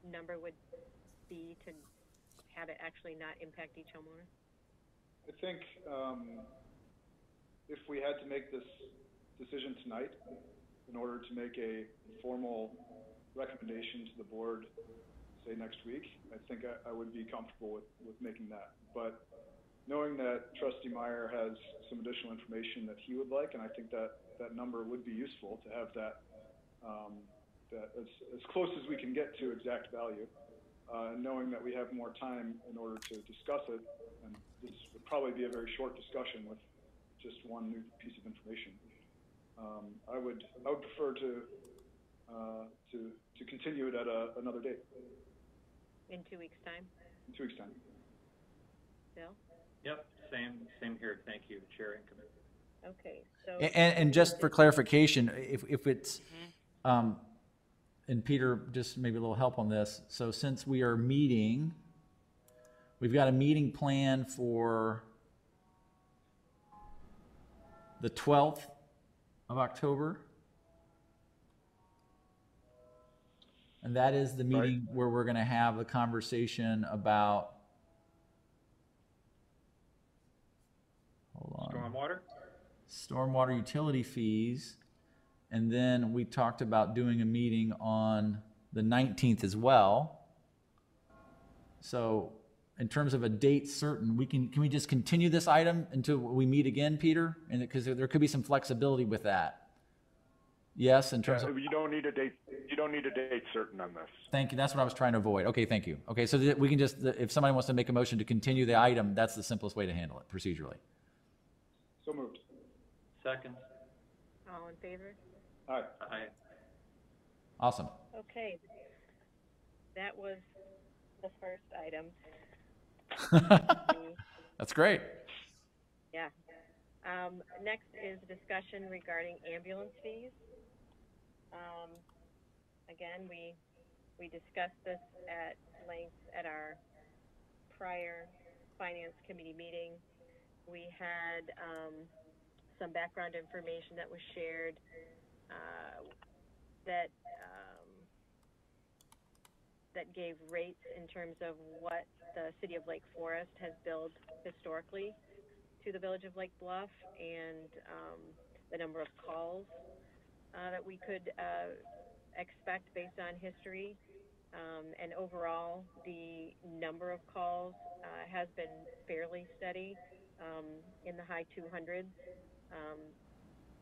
number would be to have it actually not impact each homeowner? I think if we had to make this decision tonight in order to make a formal recommendation to the board, say next week, I think I would be comfortable with making that. But knowing that Trustee Meyer has some additional information that he would like, and I think that number would be useful to have that as close as we can get to exact value, and knowing that we have more time in order to discuss it, and this would probably be a very short discussion with just one new piece of information. I would prefer to continue it at another date. In 2 weeks' time? In 2 weeks' time. Bill? Yep, same here. Thank you, Chair and Committee. Okay, so. And just for clarification, if it's, and Peter, just maybe a little help on this. So since we are meeting, we've got a meeting planned for the 12th of October. And that is the meeting where we're going to have the conversation about, hold on. Stormwater utility fees. And then we talked about doing a meeting on the 19th as well. So in terms of a date certain, can we just continue this item until we meet again, Peter? And because there could be some flexibility with that. Yes, in terms of. You don't need a date. You don't need a date certain on this. Thank you. That's what I was trying to avoid. Okay, thank you. Okay, so we can just, if somebody wants to make a motion to continue the item, that's the simplest way to handle it procedurally. So moved. Second. All in favor? Aye. Aye. Awesome. Okay, that was the first item. That's great. Yeah. Next is discussion regarding ambulance fees. Again, we discussed this at length at our prior Finance Committee meeting. We had some background information that was shared that that gave rates in terms of what the city of Lake Forest has billed historically to the village of Lake Bluff, and the number of calls that we could expect based on history. And overall, the number of calls has been fairly steady, in the high 200s,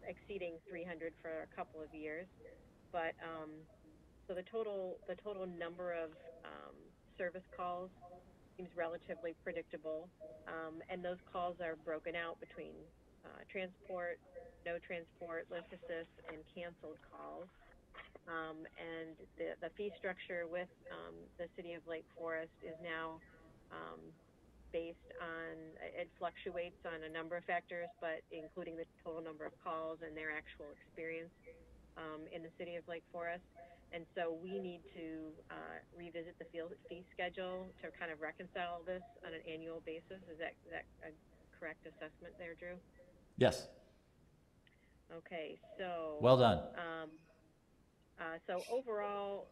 exceeding 300 for a couple of years. But so the total number of service calls seems relatively predictable, and those calls are broken out between transport, no transport, lift assist, and canceled calls. And the fee structure with the city of Lake Forest is now based on, it fluctuates on a number of factors, but including the total number of calls and their actual experience in the city of Lake Forest. And so we need to revisit the fee schedule to kind of reconcile this on an annual basis. Is that a correct assessment there, Drew? Yes. Okay, so. Well done. So overall,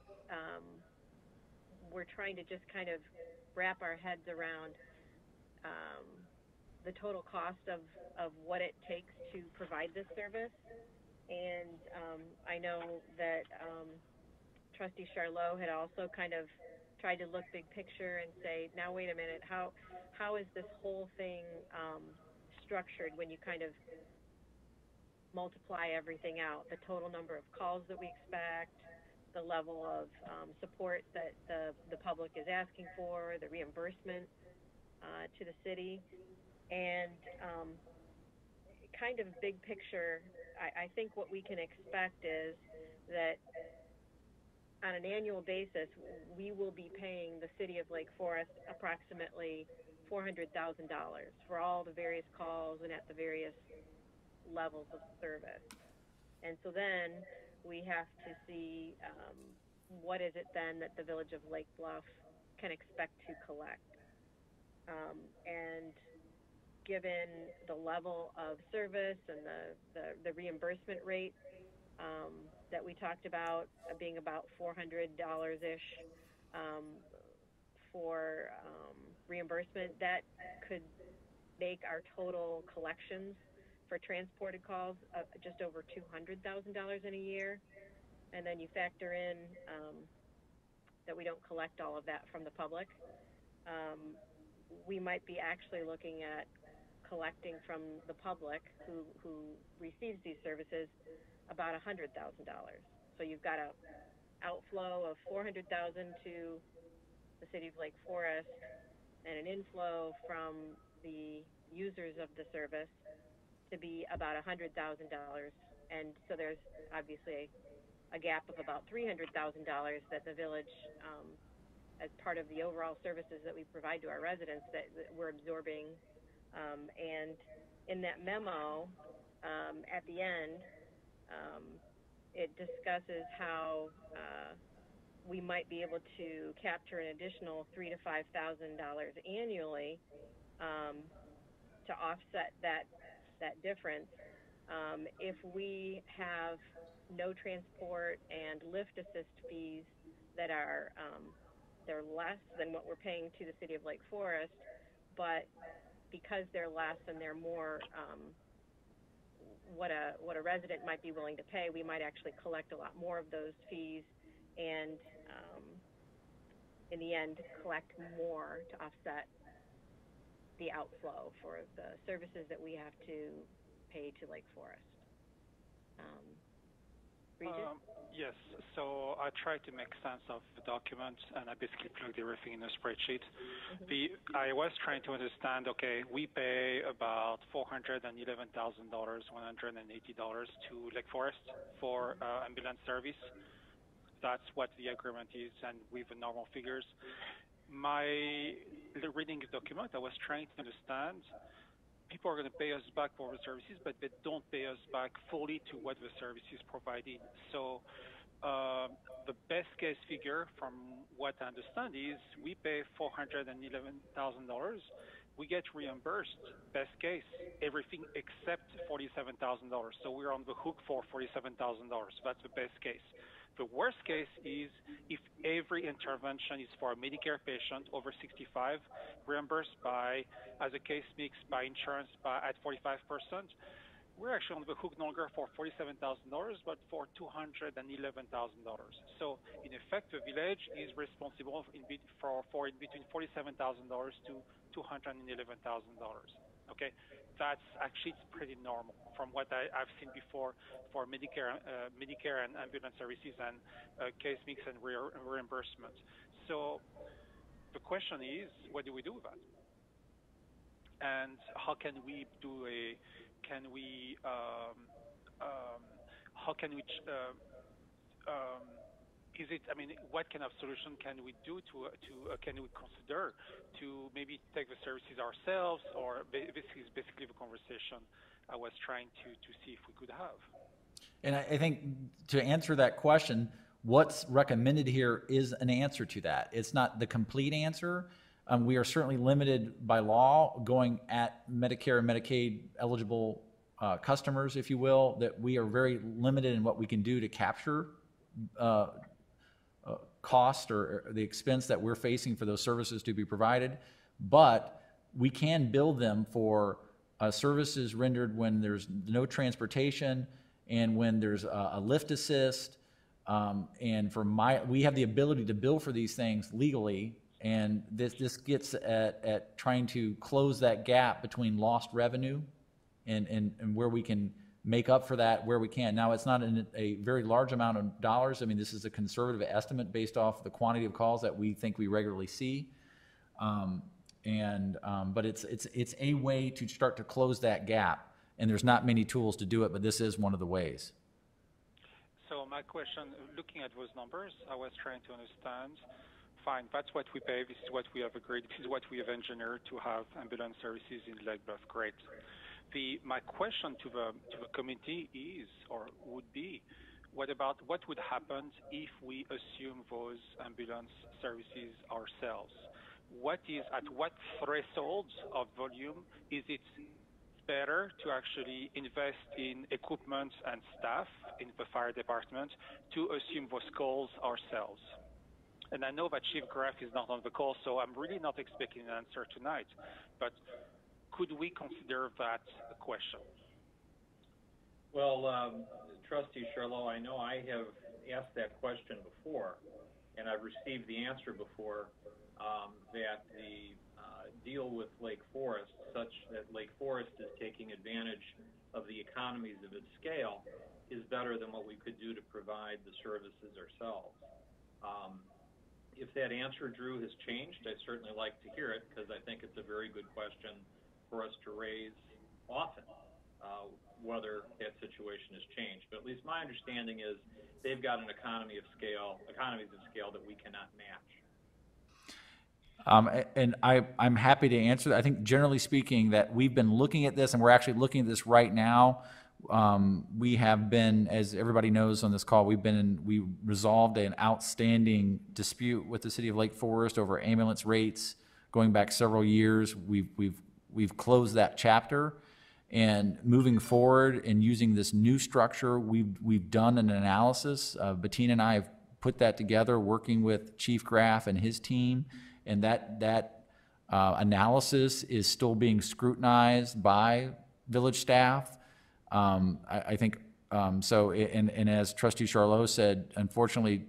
we're trying to just kind of wrap our heads around the total cost of what it takes to provide this service. And I know that Trustee Charlot had also kind of tried to look big picture and say, now wait a minute, how is this whole thing structured when you kind of multiply everything out, the total number of calls that we expect, the level of support that the public is asking for, the reimbursement to the city, and kind of big picture, I think what we can expect is that on an annual basis, we will be paying the city of Lake Forest approximately $400,000 for all the various calls and at the various levels of service. And so then we have to see what is it then that the village of Lake Bluff can expect to collect. And given the level of service and the reimbursement rate that we talked about being about $400-ish for reimbursement, that could make our total collections for transported calls just over $200,000 in a year. And then you factor in that we don't collect all of that from the public. We might be actually looking at collecting from the public who receives these services about $100,000. So you've got an outflow of $400,000 to the city of Lake Forest and an inflow from the users of the service to be about $100,000. And so there's obviously a gap of about $300,000 that the village, as part of the overall services that we provide to our residents, that we're absorbing. And in that memo, at the end, it discusses how we might be able to capture an additional $3,000 to $5,000 annually to offset that difference if we have no transport and lift assist fees that are they're less than what we're paying to the city of Lake Forest, but because they're less and they're more what a resident might be willing to pay, we might actually collect a lot more of those fees and in the end collect more to offset the outflow for the services that we have to pay to Lake Forest. Regis? Yes, so I tried to make sense of the document and I basically plugged everything in a spreadsheet. Mm-hmm. I was trying to understand, okay, we pay about $411,180 to Lake Forest for ambulance service. That's what the agreement is, and with the normal figures. Reading the document, I was trying to understand, people are going to pay us back for the services, but they don't pay us back fully to what the service is providing. So the best case figure, from what I understand, is we pay $411,000, we get reimbursed, best case, everything except $47,000. So we're on the hook for $47,000. That's the best case. The worst case is if every intervention is for a Medicare patient over 65, reimbursed by, as a case mix by insurance at 45%, we're actually on the hook no longer for $47,000, but for $211,000. So in effect, the village is responsible for in between $47,000 to $211,000. Okay, that's actually pretty normal from what I've seen before for Medicare and ambulance services and case mix and reimbursement. So the question is, what do we do with that? And how can we do is it, I mean, what kind of solution can we do can we consider to maybe take the services ourselves, or this is basically the conversation I was trying to see if we could have. And I think to answer that question, what's recommended here is an answer to that. It's not the complete answer. We are certainly limited by law going at Medicare and Medicaid eligible customers, if you will, that we are very limited in what we can do to capture cost or the expense that we're facing for those services to be provided. But we can bill them for services rendered when there's no transportation and when there's a lift assist. And we have the ability to bill for these things legally. And this gets at trying to close that gap between lost revenue and where we can make up for that where we can. Now, it's not a very large amount of dollars. I mean, this is a conservative estimate based off the quantity of calls that we think we regularly see. But it's a way to start to close that gap. And there's not many tools to do it, but this is one of the ways. So my question, looking at those numbers, I was trying to understand, fine, that's what we pay, this is what we have agreed, this is what we have engineered to have ambulance services in Lake Bluff, great. My question to the committee is, or would be, what would happen if we assume those ambulance services ourselves? At what thresholds of volume is it better to actually invest in equipment and staff in the fire department to assume those calls ourselves? And I know that Chief Graff is not on the call, so I'm really not expecting an answer tonight, but could we consider that a question? Well, Trustee Charlot, I know I have asked that question before, and I've received the answer before, that the deal with Lake Forest, such that Lake Forest is taking advantage of the economies of its scale, is better than what we could do to provide the services ourselves. If that answer, Drew, has changed, I'd certainly like to hear it, because I think it's a very good question for us to raise often, whether that situation has changed. But at least my understanding is they've got an economies of scale that we cannot match. And I'm happy to answer that. I think generally speaking that we've been looking at this, and we're actually looking at this right now. We have been, as everybody knows on this call, we resolved an outstanding dispute with the city of Lake Forest over ambulance rates going back several years. We've closed that chapter, and moving forward and using this new structure, we've done an analysis. Bettina and I have put that together, working with Chief Graff and his team, and that analysis is still being scrutinized by village staff. I think so. And as Trustee Charlot said, unfortunately,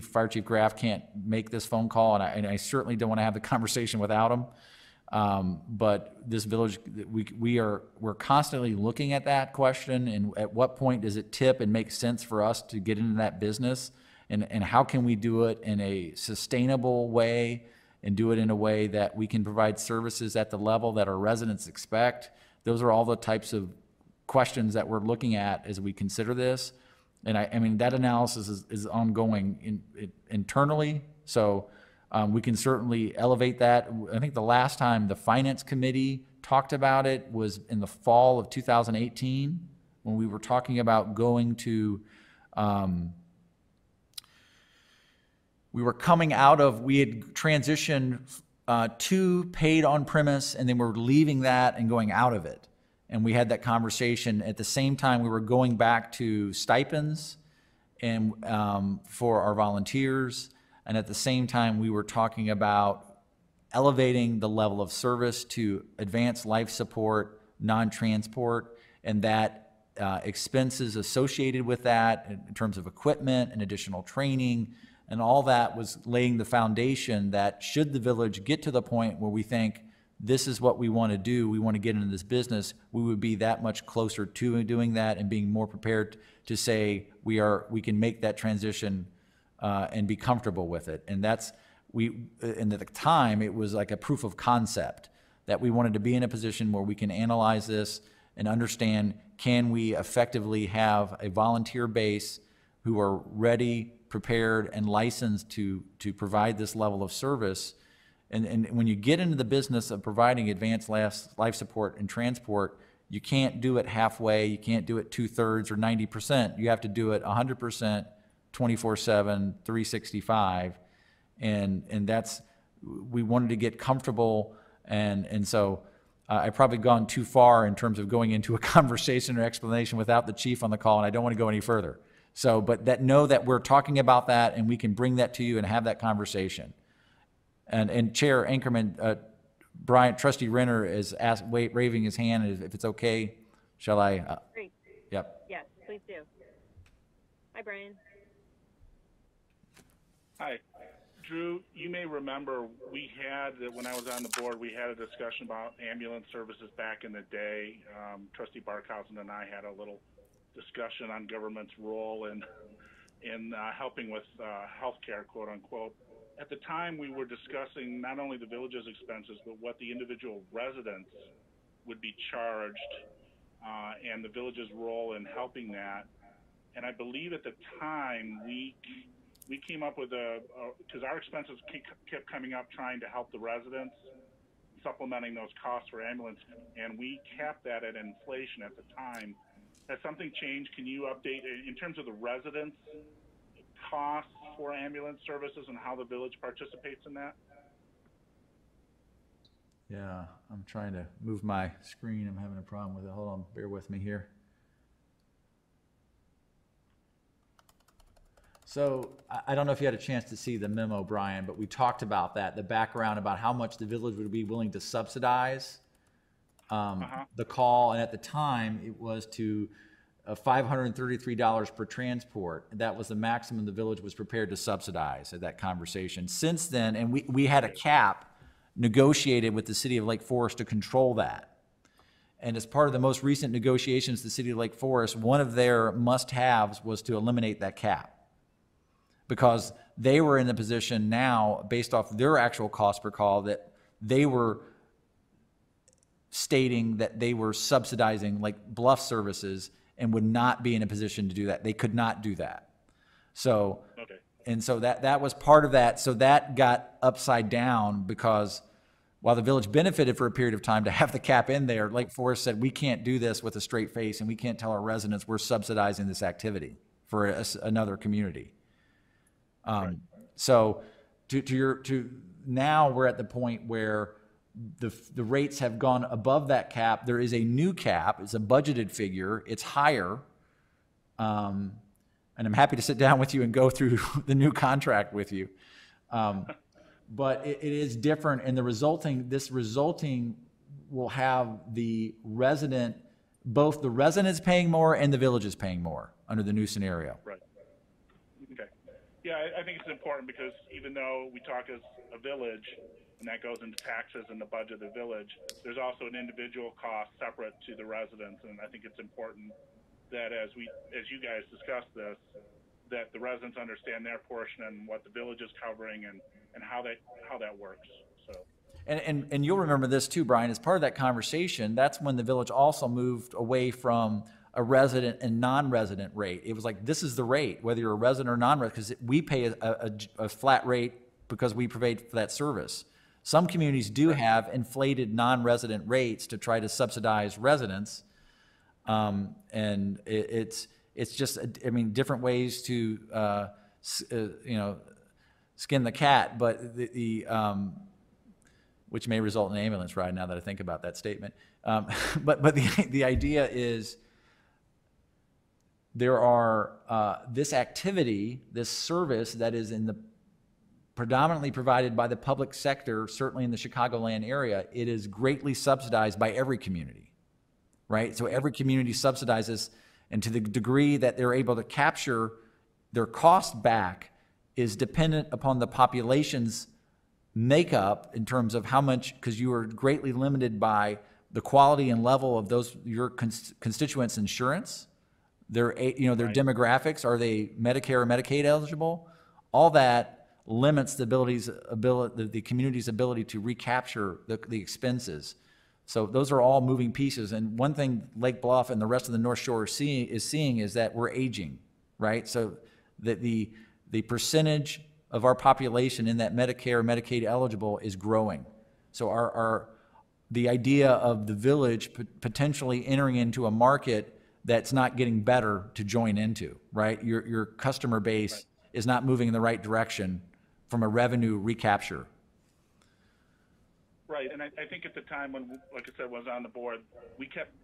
Fire Chief Graff can't make this phone call, and I certainly don't want to have the conversation without him. But this village, we're constantly looking at that question, and at what point does it tip and make sense for us to get into that business, and how can we do it in a sustainable way and do it in a way that we can provide services at the level that our residents expect. Those are all the types of questions that we're looking at as we consider this. And I mean, that analysis is ongoing internally. So we can certainly elevate that. I think the last time the Finance Committee talked about it was in the fall of 2018, when we were talking about going to, we had transitioned 2 paid on premise, and then we're leaving that and going out of it. And we had that conversation. At the same time, we were going back to stipends and for our volunteers. And at the same time, we were talking about elevating the level of service to advanced life support, non-transport, and that expenses associated with that in terms of equipment and additional training, and all that was laying the foundation that should the village get to the point where we think this is what we want to do, we want to get into this business, we would be that much closer to doing that and being more prepared to say we can make that transition and be comfortable with it. And that's, and at the time, it was like a proof of concept that we wanted to be in a position where we can analyze this and understand, can we effectively have a volunteer base who are ready, prepared, and licensed to provide this level of service. And when you get into the business of providing advanced life support and transport, you can't do it halfway, you can't do it 2/3 or 90%. You have to do it 100%, 24/7, 365. And that's, we wanted to get comfortable, and so I've probably gone too far in terms of going into a conversation or explanation without the chief on the call, and I don't want to go any further. So, but know that we're talking about that, and we can bring that to you and have that conversation. And Chair Anchorman, Brian, Trustee Renner is waving his hand. If it's okay, shall I? Great. Yep. Yes, please do. Hi, Brian. Hi. Drew, you may remember when I was on the board, we had a discussion about ambulance services back in the day. Trustee Barkhausen and I had a little discussion on government's role in helping with healthcare, quote unquote. At the time, we were discussing not only the village's expenses, but what the individual residents would be charged and the village's role in helping that. And I believe at the time, we came up with because our expenses kept coming up trying to help the residents, supplementing those costs for ambulance, and we capped that at inflation at the time. Has something changed? Can you update in terms of the residents' costs for ambulance services and how the village participates in that? Yeah, I'm trying to move my screen. I'm having a problem with it. Hold on, bear with me here. So I don't know if you had a chance to see the memo, Brian, but we talked about that, the background about how much the village would be willing to subsidize the call. And at the time, it was to $533 per transport. That was the maximum the village was prepared to subsidize at that conversation. Since then, and we had a cap negotiated with the city of Lake Forest to control that. And as part of the most recent negotiations, the city of Lake Forest, one of their must-haves was to eliminate that cap, because they were in the position now, based off their actual cost per call, that they were stating that they were subsidizing like Bluff services and would not be in a position to do that. They could not do that. So, okay. And so that was part of that. So that got upside down, because while the village benefited for a period of time to have the cap in there, Lake Forest said, we can't do this with a straight face, and we can't tell our residents we're subsidizing this activity for another community. Right. So now we're at the point where the rates have gone above that cap. There is a new cap. It's a budgeted figure. It's higher. And I'm happy to sit down with you and go through the new contract with you. But it is different, and this resulting will have both the residents paying more and the village is paying more under the new scenario. Right. Okay. Yeah, I think it's important, because even though we talk as a village, and that goes into taxes and the budget of the village, there's also an individual cost separate to the residents, and I think it's important that as you guys discuss this, that the residents understand their portion and what the village is covering and how that works. So. And you'll remember this too, Brian, as part of that conversation, that's when the village also moved away from a resident and non-resident rate. It was like, this is the rate, whether you're a resident or non-resident, because we pay a flat rate because we provide for that service. Some communities do have inflated non-resident rates to try to subsidize residents. And it's just, I mean, different ways to, skin the cat, but which may result in an ambulance ride now that I think about that statement. But the idea is there are this activity, this service that is in the predominantly provided by the public sector, certainly in the Chicagoland area, it is greatly subsidized by every community, right? So every community subsidizes, and to the degree that they're able to capture their cost back is dependent upon the population's makeup in terms of how much, because you are greatly limited by the quality and level of those your constituents' insurance, their their demographics. Are they Medicare or Medicaid eligible? All that limits the community's ability to recapture the expenses. So those are all moving pieces. And one thing Lake Bluff and the rest of the North Shore is seeing is that we're aging, right? So that the percentage of our population in that Medicare, Medicaid eligible is growing. So the idea of the village potentially entering into a market that's not getting better to join into, right? Your customer base is not moving in the right direction from a revenue recapture. Right, and I think at the time when, like I said, was on the board, we kept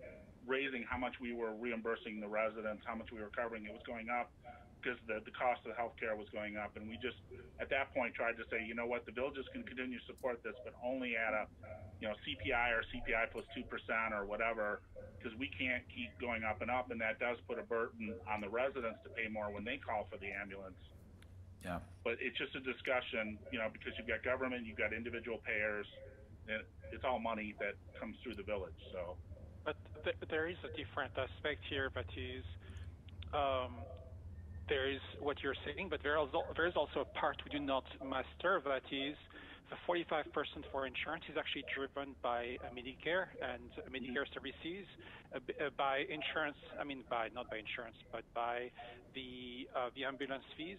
raising how much we were reimbursing the residents, how much we were covering. It was going up because the cost of healthcare was going up, and we just at that point tried to say, you know what, the villages can continue to support this, but only at a CPI or CPI plus 2% or whatever, because we can't keep going up, and that does put a burden on the residents to pay more when they call for the ambulance. Yeah. But it's just a discussion, because you've got government, you've got individual payers, and it's all money that comes through the village. So, but there is a different aspect here that is, there is what you're saying, but there is also a part we do not master, that is the 45% for insurance is actually driven by Medicare and Medicare services, by insurance, not by insurance, but by the ambulance fees.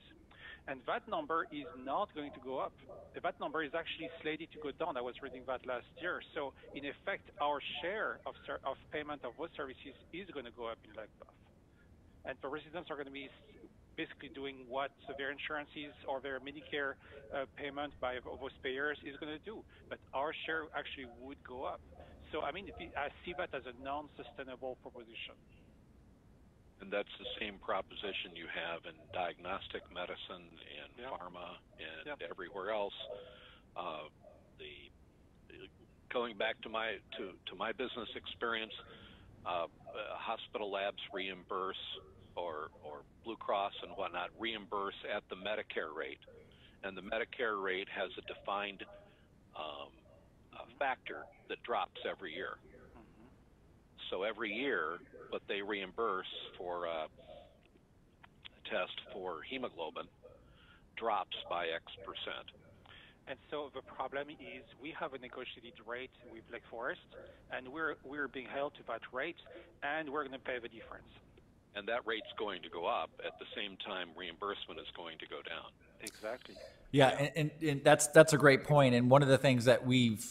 And that number is not going to go up. That number is actually slated to go down. I was reading that last year. So in effect, our share of payment of those services is going to go up in Lake Bluff. And the residents are going to be basically doing what their insurances or their Medicare payment by those payers is going to do. But our share actually would go up. So, I see that as a non-sustainable proposition. And that's the same proposition you have in diagnostic medicine and pharma and everywhere else. Going back to my business experience, hospital labs reimburse or Blue Cross and whatnot reimburse at the Medicare rate, and the Medicare rate has a defined factor that drops every year. So every year, what they reimburse for a test for hemoglobin drops by X percent. And so the problem is we have a negotiated rate with Lake Forest, and we're being held to that rate, and we're going to pay the difference. And that rate's going to go up at the same time reimbursement is going to go down. Exactly. Yeah, and that's a great point. And one of the things that we've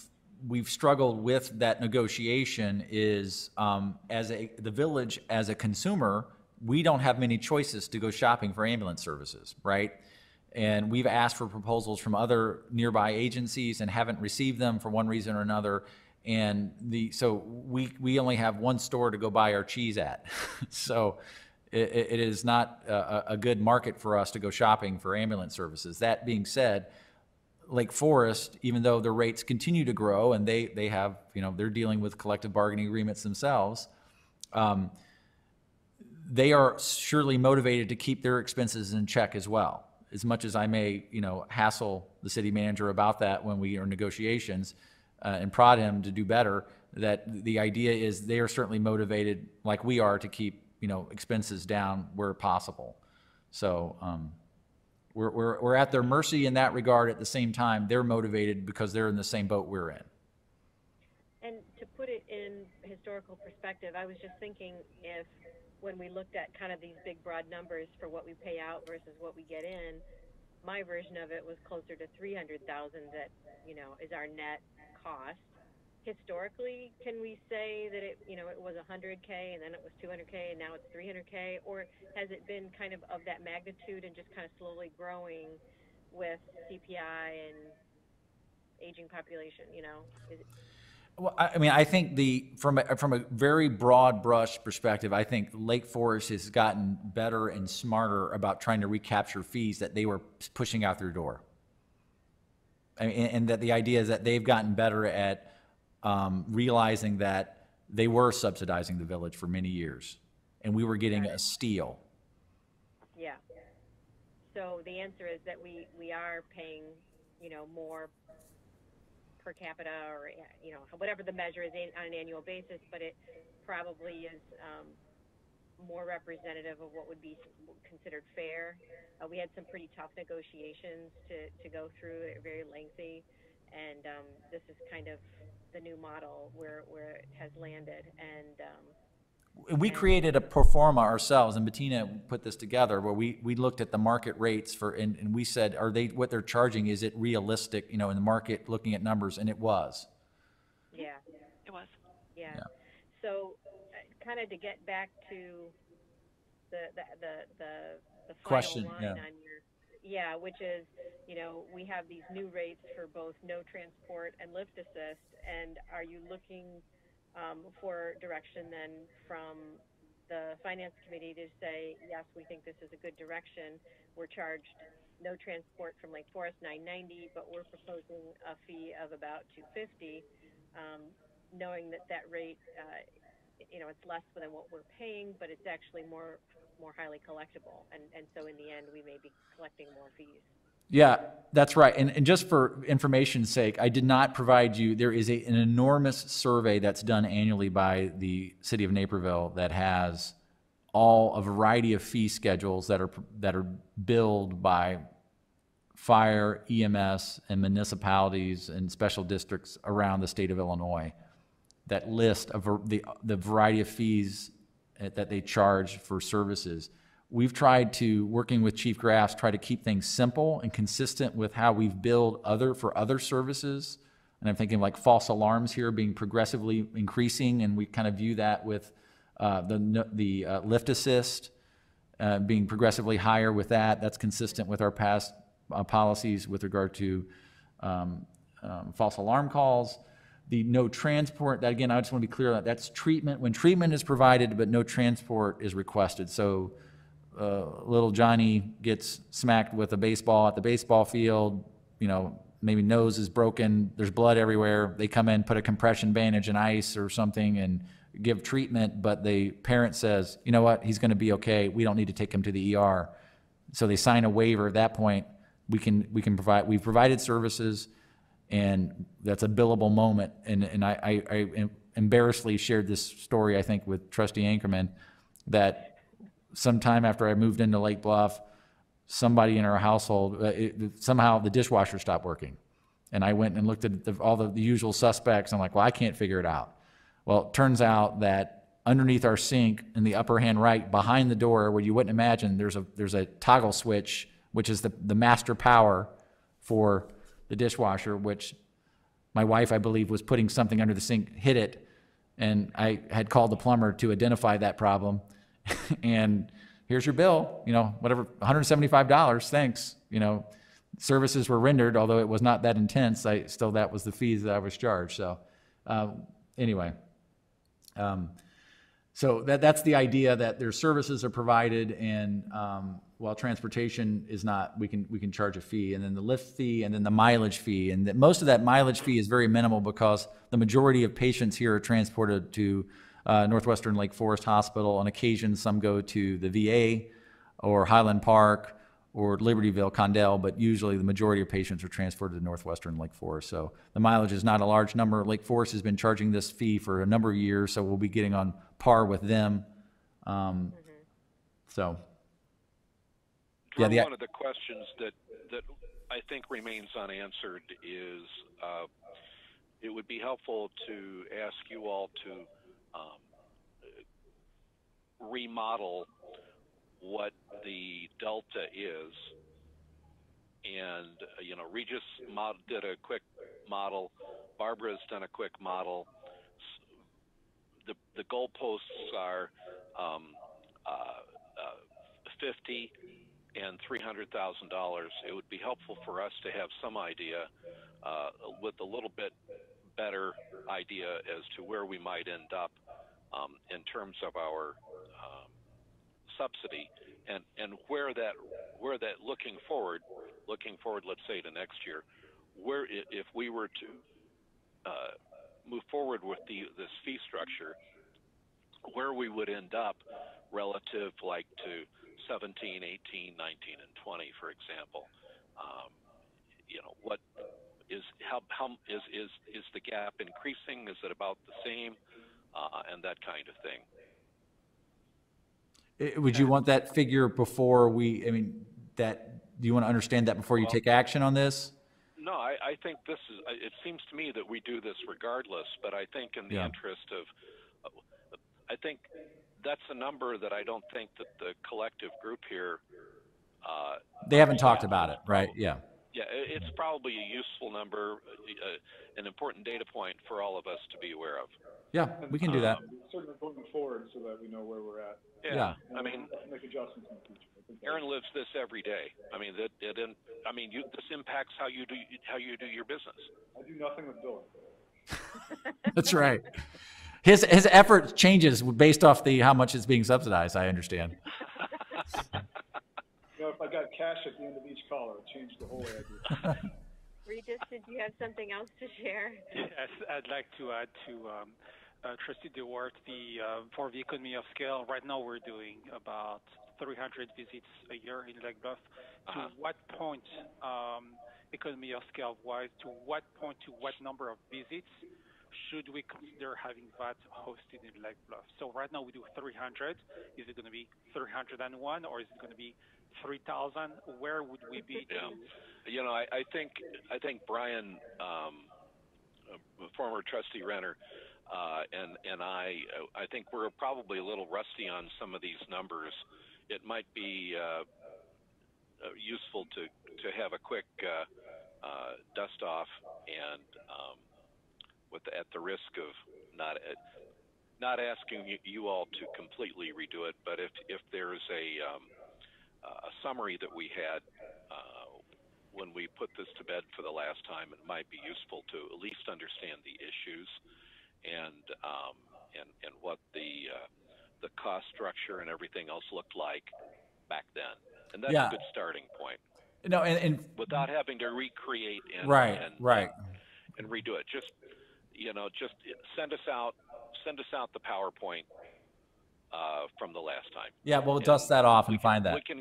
struggled with that negotiation is the village as a consumer, we don't have many choices to go shopping for ambulance services, right? And we've asked for proposals from other nearby agencies and haven't received them for one reason or another. And so we only have one store to go buy our cheese at. So it is not a good market for us to go shopping for ambulance services. That being said, Lake Forest, even though the rates continue to grow and they have, they're dealing with collective bargaining agreements themselves, they are surely motivated to keep their expenses in check as well. As much as I may, hassle the city manager about that when we are in negotiations and prod him to do better, that the idea is they are certainly motivated, like we are, to keep, expenses down where possible. So we're at their mercy in that regard. At the same time, they're motivated because they're in the same boat we're in. And to put it in historical perspective, I was just thinking if when we looked at kind of these big broad numbers for what we pay out versus what we get in, my version of it was closer to $300,000 that, is our net cost. Historically, can we say that it was $100K and then it was $200K and now it's $300K, or has it been kind of that magnitude and just kind of slowly growing with CPI and aging population, you know? Well, I mean, I think from a very broad brush perspective, I think Lake Forest has gotten better and smarter about trying to recapture fees that they were pushing out their door. I mean, and that the idea is that they've gotten better at realizing that they were subsidizing the village for many years, and we were getting a steal. Yeah. So the answer is that we are paying, you know, more per capita, or, you know, whatever the measure is on an annual basis, but it probably is more representative of what would be considered fair. We had some pretty tough negotiations to go through, very lengthy, and this is kind of the new model where it has landed. And we created a pro forma ourselves, and Bettina put this together, where we looked at the market rates for, and we said, are they, what they're charging, is it realistic, you know, in the market, looking at numbers, and it was. Yeah. It was. Yeah. So kind of to get back to the Question, final line on your, which is, you know, we have these new rates for both no transport and lift assist, and are you looking for direction then from the finance committee to say, yes, we think this is a good direction. We're charged no transport from Lake Forest, $9.90, but we're proposing a fee of about $2.50, knowing that rate, you know, it's less than what we're paying, but it's actually more highly collectible, and so in the end we may be collecting more fees. Yeah, that's right. And just for information's sake, I did not provide you, there is an enormous survey that's done annually by the city of Naperville that has a variety of fee schedules that are billed by fire, EMS, and municipalities and special districts around the state of Illinois that list the variety of fees that they charge for services. We've tried to, working with Chief Graffs, try to keep things simple and consistent with how we've billed for other services. And I'm thinking like false alarms here being progressively increasing, and we kind of view that with the lift assist being progressively higher with that. That's consistent with our past policies with regard to false alarm calls. The no transport, that again, I just want to be clear that that's treatment, when treatment is provided, but no transport is requested. So little Johnny gets smacked with a baseball at the baseball field, you know, maybe nose is broken, there's blood everywhere. They come in, put a compression bandage and ice or something and give treatment, but the parent says, you know what, he's going to be okay. We don't need to take him to the ER. So they sign a waiver. At that point, we've provided services, and that's a billable moment. And I embarrassingly shared this story, I think, with Trustee Anchorman, that sometime after I moved into Lake Bluff, somebody in our household, somehow the dishwasher stopped working. And I went and looked at all the usual suspects. I'm like, well, I can't figure it out. Well, it turns out that underneath our sink in the upper hand right, behind the door, where you wouldn't imagine, there's a toggle switch, which is the master power for the dishwasher, which my wife, I believe, was putting something under the sink, hit it, and I had called the plumber to identify that problem. And here's your bill, you know, whatever, $175, thanks. You know, services were rendered, although it was not that intense. That was the fees that I was charged. So anyway, so that's the idea, that their services are provided, and while transportation is not, we can charge a fee, and then the lift fee, and then the mileage fee, and most of that mileage fee is very minimal because the majority of patients here are transported to Northwestern Lake Forest Hospital. On occasion, some go to the VA or Highland Park or Libertyville, Condell, but usually the majority of patients are transported to Northwestern Lake Forest. So the mileage is not a large number. Lake Forest has been charging this fee for a number of years, so we'll be getting on par with them. So, Drew, one of the questions that I think remains unanswered is it would be helpful to ask you all to remodel what the delta is. And, you know, Regis did a quick model. Barbara's done a quick model. The goalposts are 50 and $300,000, it would be helpful for us to have some idea with a little bit better idea as to where we might end up in terms of our subsidy, and where that looking forward, let's say to next year, where if we were to move forward with this fee structure, where we would end up relative like to 17, 18, 19, and 20, for example. What is is the gap increasing? Is it about the same? And that kind of thing. Would you want that figure before we, I mean, do you want to understand that before you take action on this? No, I think this is, it seems to me that we do this regardless, but I think in the interest of, I think that's a number that I don't think that the collective group here. They haven't talked about it, right? Yeah. Yeah, it's probably a useful number, an important data point for all of us to be aware of. Yeah, we can do that. Certainly going forward so that we know where we're at. Yeah. I mean, make adjustments in the future. Aaron lives this every day. I mean, this impacts how you do your business. I do nothing with billing. That's right. His effort changes based off how much is being subsidized. I understand. If I got cash at the end of each call, it would change the whole way I do. Regis, did you have something else to share? Yes, I'd like to add to Trustee DeWart, for the economy of scale. Right now we're doing about 300 visits a year in Lake Bluff. To what point, economy of scale wise, to what number of visits should we consider having that hosted in Lake Bluff? So right now we do 300. Is it going to be 301 or is it going to be 3,000? Where would we be? Yeah. I think Brian, former trustee Renner, and I think we're probably a little rusty on some of these numbers. It might be useful to have a quick dust off, and at the risk of not asking you all to completely redo it, but if there's a summary that we had when we put this to bed for the last time, it might be useful to at least understand the issues and what the cost structure and everything else looked like back then. And that's a good starting point. No, and without having to recreate and redo it. Just send us out the PowerPoint from the last time. Yeah, we'll dust that off and find that. We can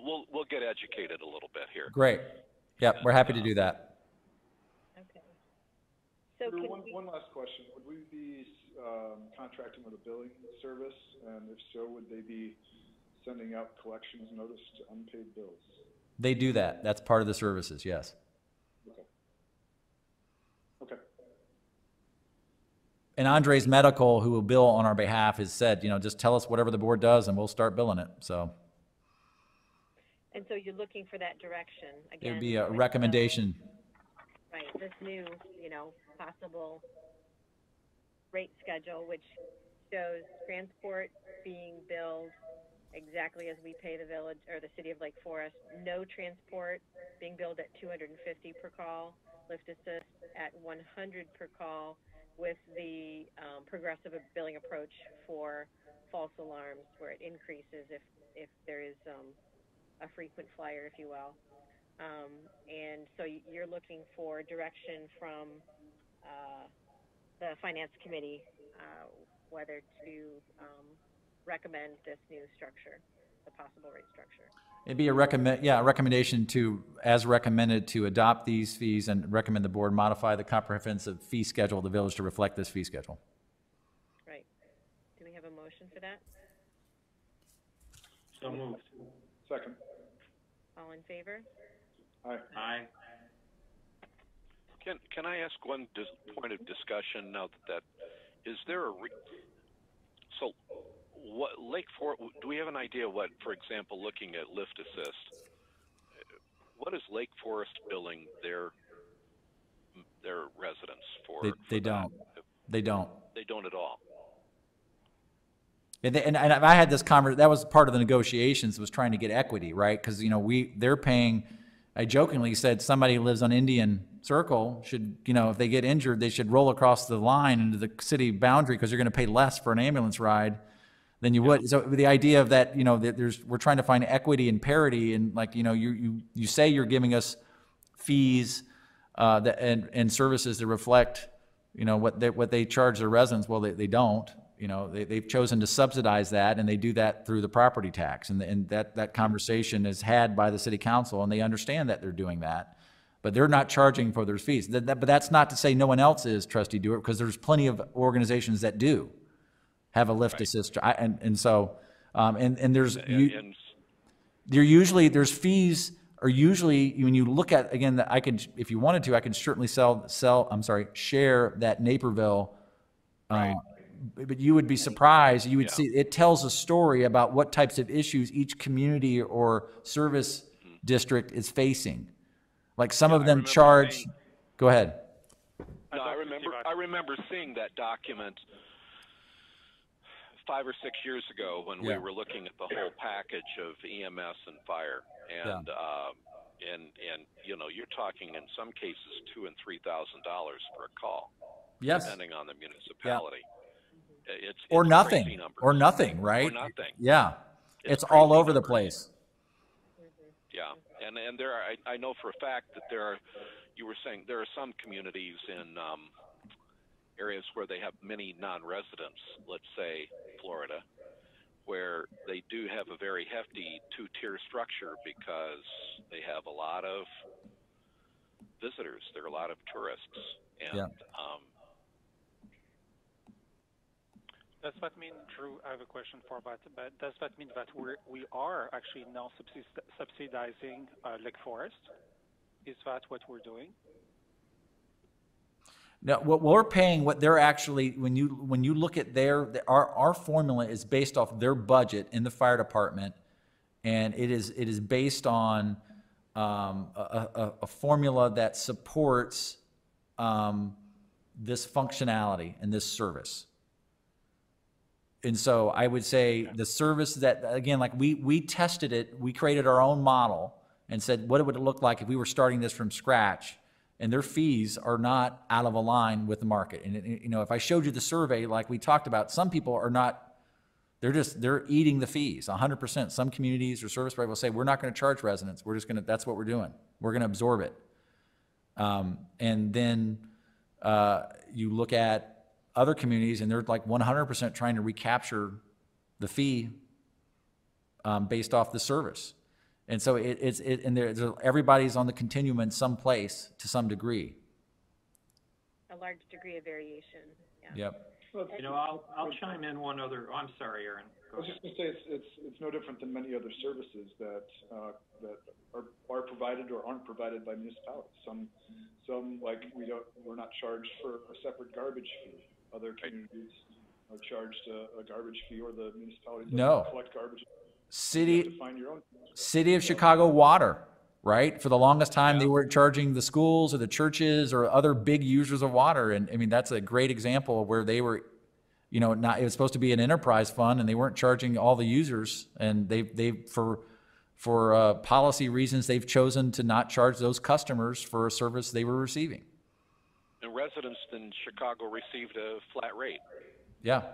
we'll get educated a little bit here. Great. Yep, we're happy to do that. Okay. So one last question. Would we be contracting with a billing service? And if so, would they be sending out collections notice to unpaid bills? They do that. That's part of the services, yes. Okay. And Andres Medical, who will bill on our behalf, has said, just tell us whatever the board does and we'll start billing it. So. And so you're looking for that direction again. It would be a recommendation. Right. This new, possible rate schedule, which shows transport being billed exactly as we pay the village or the city of Lake Forest. No transport being billed at $250 per call. Lift assist at $100 per call, with the progressive billing approach for false alarms, where it increases if there is a frequent flyer, if you will. And so you're looking for direction from the Finance Committee whether to recommend this new structure, the possible rate structure. It'd be a recommendation as recommended, to adopt these fees and recommend the board modify the comprehensive fee schedule of the village to reflect this fee schedule. Right. Do we have a motion for that? So moved. Second. All in favor? Aye. Can I ask one point of discussion now that is there a so what Lake Forest, do we have an idea what, for example, looking at lift assist, what is Lake Forest billing their residents for? They don't. They don't. They don't at all. And I had this conversation, that was part of the negotiations, was trying to get equity, right? Because, they're paying, I jokingly said somebody who lives on Indian Circle should, if they get injured, they should roll across the line into the city boundary because you're going to pay less for an ambulance ride than you would. So the idea of that, that we're trying to find equity and parity, and like, you say you're giving us fees and services that reflect, what they charge their residents. Well, they don't. They've chosen to subsidize that, and they do that through the property tax, and that conversation is had by the city council, and they understand that they're doing that, but they're not charging for their fees. But that's not to say no one else is, Trustee Dewar, because there's plenty of organizations that do have a lift assist, there's fees. Or usually, when you look at, again, that I could, if you wanted to, I could certainly share that Naperville. But you would be surprised. You would see it tells a story about what types of issues each community or service district is facing. Like some of them charge. Go ahead. No, I remember seeing that document 5 or 6 years ago when we were looking at the whole package of EMS and fire, and you're talking in some cases $2,000 and $3,000 for a call, depending on the municipality. It's nothing, crazy numbers. or nothing, right? Or nothing. Yeah, it's all over the place. Yeah, and there are, I know for a fact that you were saying there are some communities in areas where they have many non-residents, let's say Florida, where they do have a very hefty 2-tier structure because they have a lot of visitors. There are a lot of tourists, and does that mean, Drew, I have a question for that, but does that mean that we are actually now subsidizing Lake Forest? Is that what we're doing? No, what we're paying, what they're actually, when you look at our formula is based off their budget in the fire department, and it is based on a formula that supports this functionality and this service. And so I would say the service that, again, like we tested it, we created our own model and said, what would it look like if we were starting this from scratch? And their fees are not out of a line with the market. And if I showed you the survey, like we talked about, some people are not, they're eating the fees 100%. Some communities or service providers will say, we're not going to charge residents. We're just going to, that's what we're doing. We're going to absorb it. And then you look at other communities, and they're like 100% trying to recapture the fee based off the service. And so everybody's on the continuum in some place to some degree. A large degree of variation. Yeah. Yep. Well, I'll chime in one other. Oh, I'm sorry, Aaron. I was just going to say it's no different than many other services that are provided or aren't provided by municipalities. Some like we're not charged for a separate garbage fee. Other communities are charged a garbage fee, or the municipality doesn't collect garbage. City of Chicago Water, right? For the longest time, they weren't charging the schools or the churches or other big users of water. And I mean, that's a great example of where they were, it was supposed to be an enterprise fund, and they weren't charging all the users. And for policy reasons, they've chosen to not charge those customers for a service they were receiving. And residents in Chicago received a flat rate. Yeah.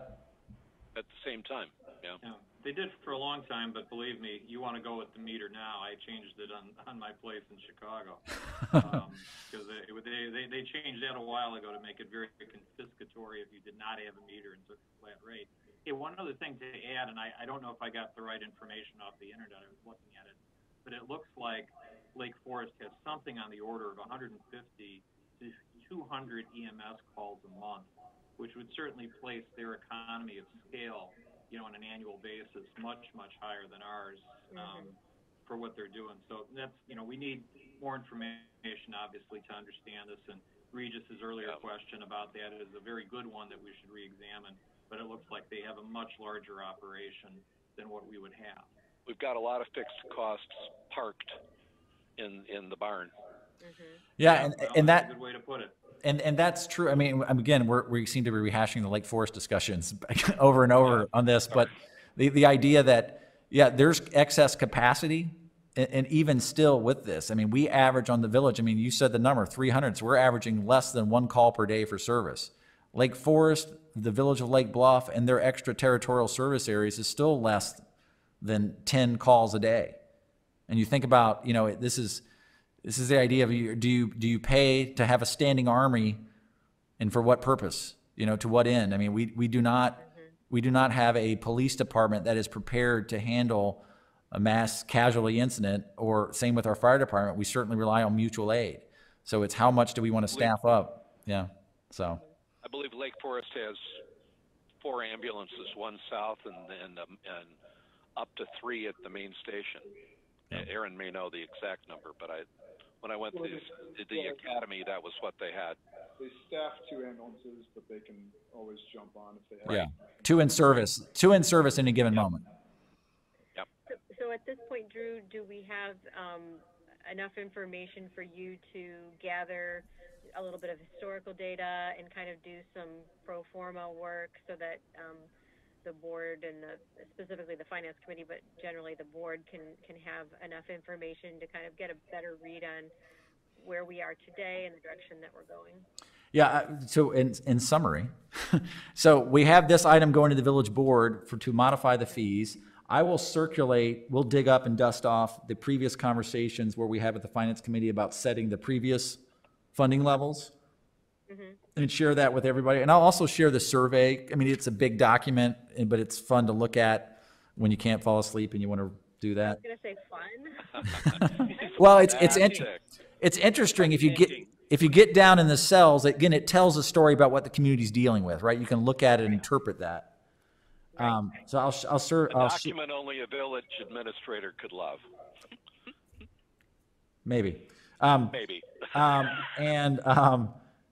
At the same time. Yeah. They did for a long time, but believe me, you want to go with the meter now. I changed it on my place in Chicago because they changed that a while ago to make it very confiscatory if you did not have a meter and took a flat rate. Hey, one other thing to add, and I don't know if I got the right information off the internet. I was looking at it, but it looks like Lake Forest has something on the order of 150 to 200 EMS calls a month, which would certainly place their economy of scale, on an annual basis, much, much higher than ours for what they're doing. So that's, we need more information, obviously, to understand this. And Regis's earlier question about that is a very good one that we should re-examine. But it looks like they have a much larger operation than what we would have. We've got a lot of fixed costs parked in the barn. Yeah, and that's a good way to put it. And that's true. I mean, again, we seem to be rehashing the Lake Forest discussions over and over on this, but the idea that, yeah, there's excess capacity, and even still with this, I mean, we average on the village, I mean, you said the number, 300, so we're averaging less than 1 call per day for service. Lake Forest, the village of Lake Bluff, and their extraterritorial service areas is still less than 10 calls a day. And you think about, you know, this is the idea of, do you pay to have a standing army, and for what purpose? You know, to what end? I mean, we do not have a police department that is prepared to handle a mass casualty incident, or same with our fire department. We certainly rely on mutual aid. So it's how much do we want to staff up? Yeah. So I believe Lake Forest has 4 ambulances, 1 south and up to 3 at the main station. Yeah. Aaron may know the exact number, but when I went to the academy, that was what they had. They staff 2 ambulances, but they can always jump on if they have. Yeah, 2 in service in a given moment. Yep. So at this point, Drew, do we have enough information for you to gather a little bit of historical data and kind of do some pro forma work so that the board and specifically the finance committee, but generally the board can have enough information to kind of get a better read on where we are today and the direction that we're going? Yeah, so in summary, so we have this item going to the village board to modify the fees. I will circulate, we'll dig up and dust off the previous conversations where we have at the finance committee about setting the previous funding levels, and share that with everybody. And I'll also share the survey. I mean, it's a big document, but it's fun to look at when you can't fall asleep and you want to do that. I was going to say fun. Well, it's interesting if you get down in the cells. Again, it tells a story about what the community's dealing with, right? You can look at it and interpret that. So I'll document only a village administrator could love. Maybe. Maybe.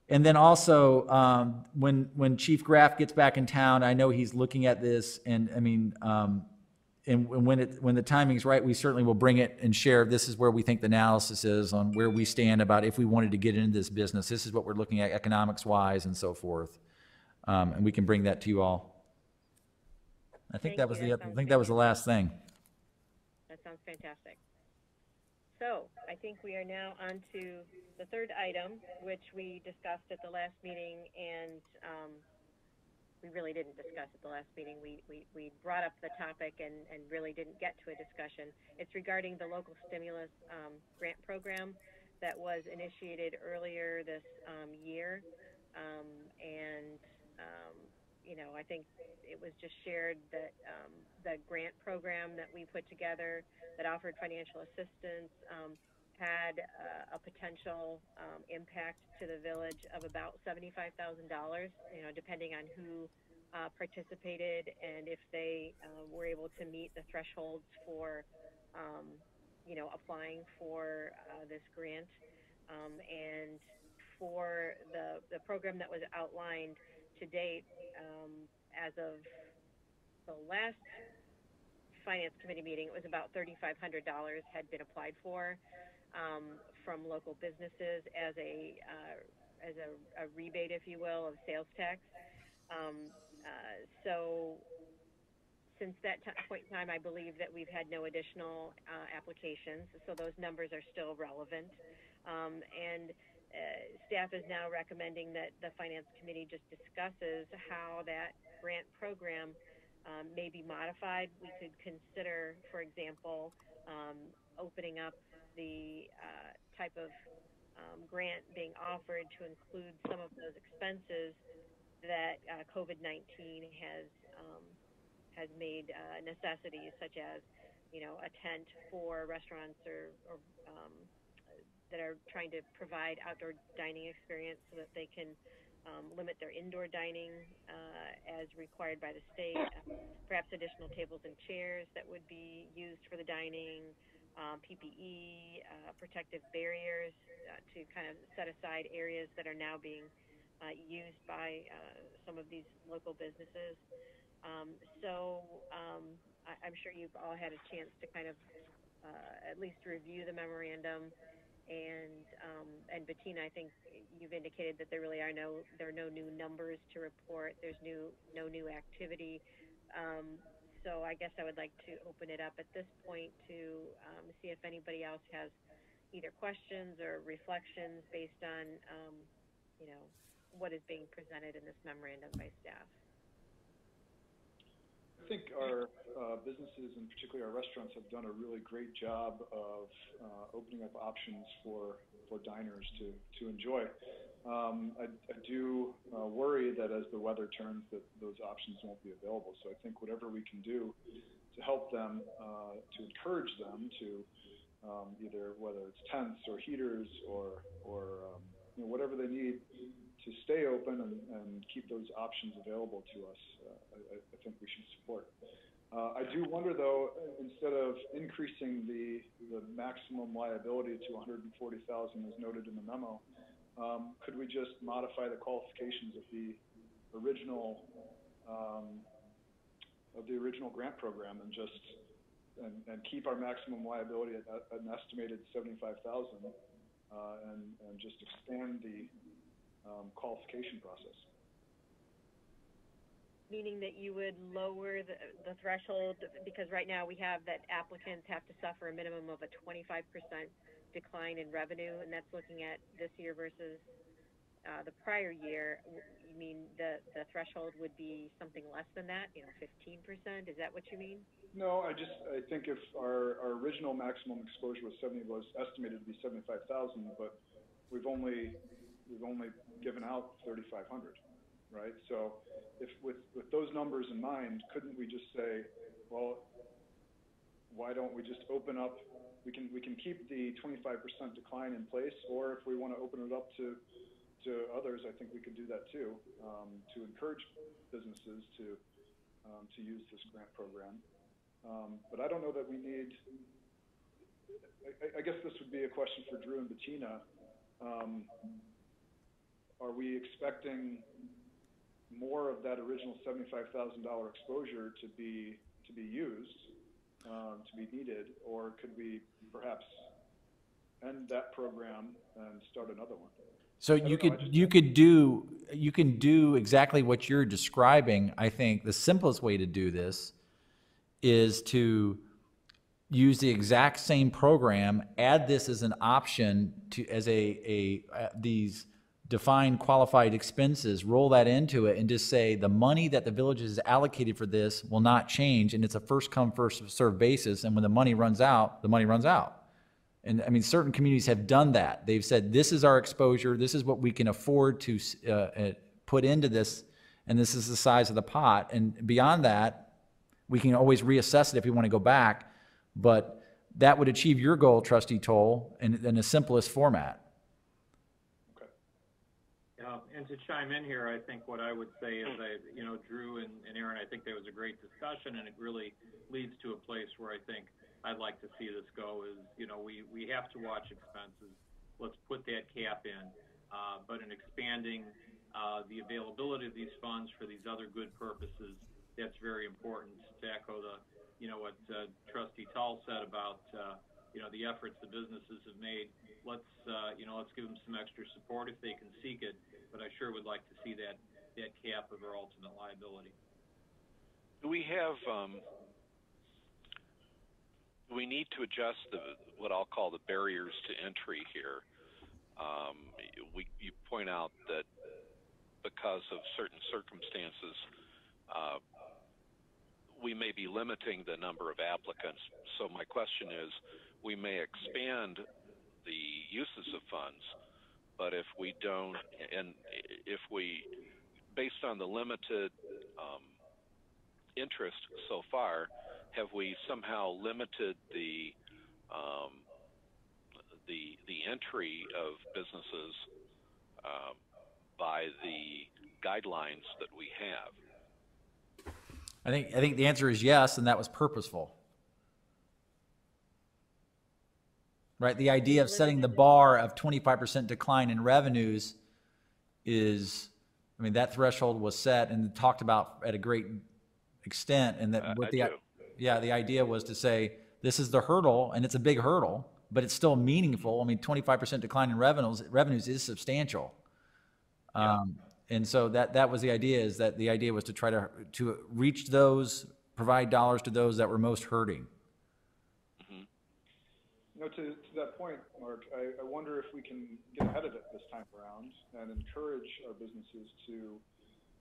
And then also, when Chief Graff gets back in town, I know he's looking at this, and I mean, and when the timing's right, we certainly will bring it and share. This is where we think the analysis is on where we stand about if we wanted to get into this business. This is what we're looking at economics wise and so forth, and we can bring that to you all. I think that was the last thing. That sounds fantastic. So I think we are now on to the third item, which we discussed at the last meeting, and we really didn't discuss at the last meeting. We brought up the topic and really didn't get to a discussion. It's regarding the local stimulus grant program that was initiated earlier this year, and you know, I think it was just shared that the grant program that we put together that offered financial assistance had a potential impact to the village of about $75,000, you know, depending on who participated and if they were able to meet the thresholds for, you know, applying for this grant. And for the program that was outlined to date, as of the last finance committee meeting, it was about $3,500 had been applied for from local businesses as a rebate, if you will, of sales tax. So since that point in time, I believe that we've had no additional applications, so those numbers are still relevant. And staff is now recommending that the finance committee just discusses how that grant program may be modified. We could consider, for example, opening up the type of grant being offered to include some of those expenses that COVID-19 has made necessities, such as, you know, a tent for restaurants or that are trying to provide outdoor dining experience so that they can limit their indoor dining as required by the state. Perhaps additional tables and chairs that would be used for the dining, PPE, protective barriers to kind of set aside areas that are now being used by some of these local businesses. So I'm sure you've all had a chance to kind of at least review the memorandum And Bettina, I think you've indicated that there really are no new numbers to report. There's no new activity. So I guess I would like to open it up at this point to see if anybody else has either questions or reflections based on, you know, what is being presented in this memorandum by staff. I think our businesses, and particularly our restaurants, have done a really great job of opening up options for diners to enjoy. I do worry that as the weather turns, that those options won't be available. So I think whatever we can do to help them, to encourage them to either, whether it's tents or heaters or you know, whatever they need to stay open and keep those options available to us, I think we should support. I do wonder, though, instead of increasing the maximum liability to $140,000 as noted in the memo, could we just modify the qualifications of the original grant program and just and keep our maximum liability at an estimated $75,000 and just expand the qualification process? Meaning that you would lower the threshold, because right now we have that applicants have to suffer a minimum of a 25% decline in revenue, and that's looking at this year versus the prior year. You mean the threshold would be something less than that, you know, 15%? Is that what you mean? No, I think if our original maximum exposure was estimated to be 75,000, but we've only given out 3,500, right? So if with those numbers in mind, couldn't we just say, well, why don't we just open up? We can keep the 25% decline in place, or if we want to open it up to others, I think we could do that too, to encourage businesses to use this grant program. But I don't know that we need. I guess this would be a question for Drew and Bettina. Are we expecting more of that original $75,000 exposure to be used, to be needed, or could we perhaps end that program and start another one? So you can do exactly what you're describing. I think the simplest way to do this is to use the exact same program, add this as an option to as these defined qualified expenses, roll that into it, and just say the money that the village has allocated for this will not change, and it's a first come first served basis. And when the money runs out, the money runs out. And I mean, certain communities have done that. They've said, this is our exposure, this is what we can afford to put into this, and this is the size of the pot. And beyond that, we can always reassess it if we want to go back, but that would achieve your goal, Trustee Toll, in the simplest format. Okay. And to chime in here, I think what I would say is, Drew and Aaron, I think there was a great discussion, and it really leads to a place where I think I'd like to see this go is, we have to watch expenses. Let's put that cap in. But in expanding the availability of these funds for these other good purposes, that's very important. To echo what Trustee Tull said about the efforts the businesses have made. Let's give them some extra support if they can seek it. But I sure would like to see that cap of our ultimate liability. Do we have? We need to adjust what I'll call the barriers to entry here. You point out that because of certain circumstances, we may be limiting the number of applicants. So my question is, we may expand the uses of funds, but if we don't, and if we, based on the limited interest so far, have we somehow limited the entry of businesses by the guidelines that we have? I think the answer is yes, and that was purposeful. Right? The idea of setting the bar of 25% decline in revenues is, I mean, that threshold was set and talked about at a great extent, and that the idea was to say this is the hurdle, and it's a big hurdle, but it's still meaningful. I mean, 25% decline in revenues is substantial. And so that was the idea, is that the idea was to try to reach those, provide dollars to those that were most hurting. To that point, Mark, I wonder if we can get ahead of it this time around and encourage our businesses to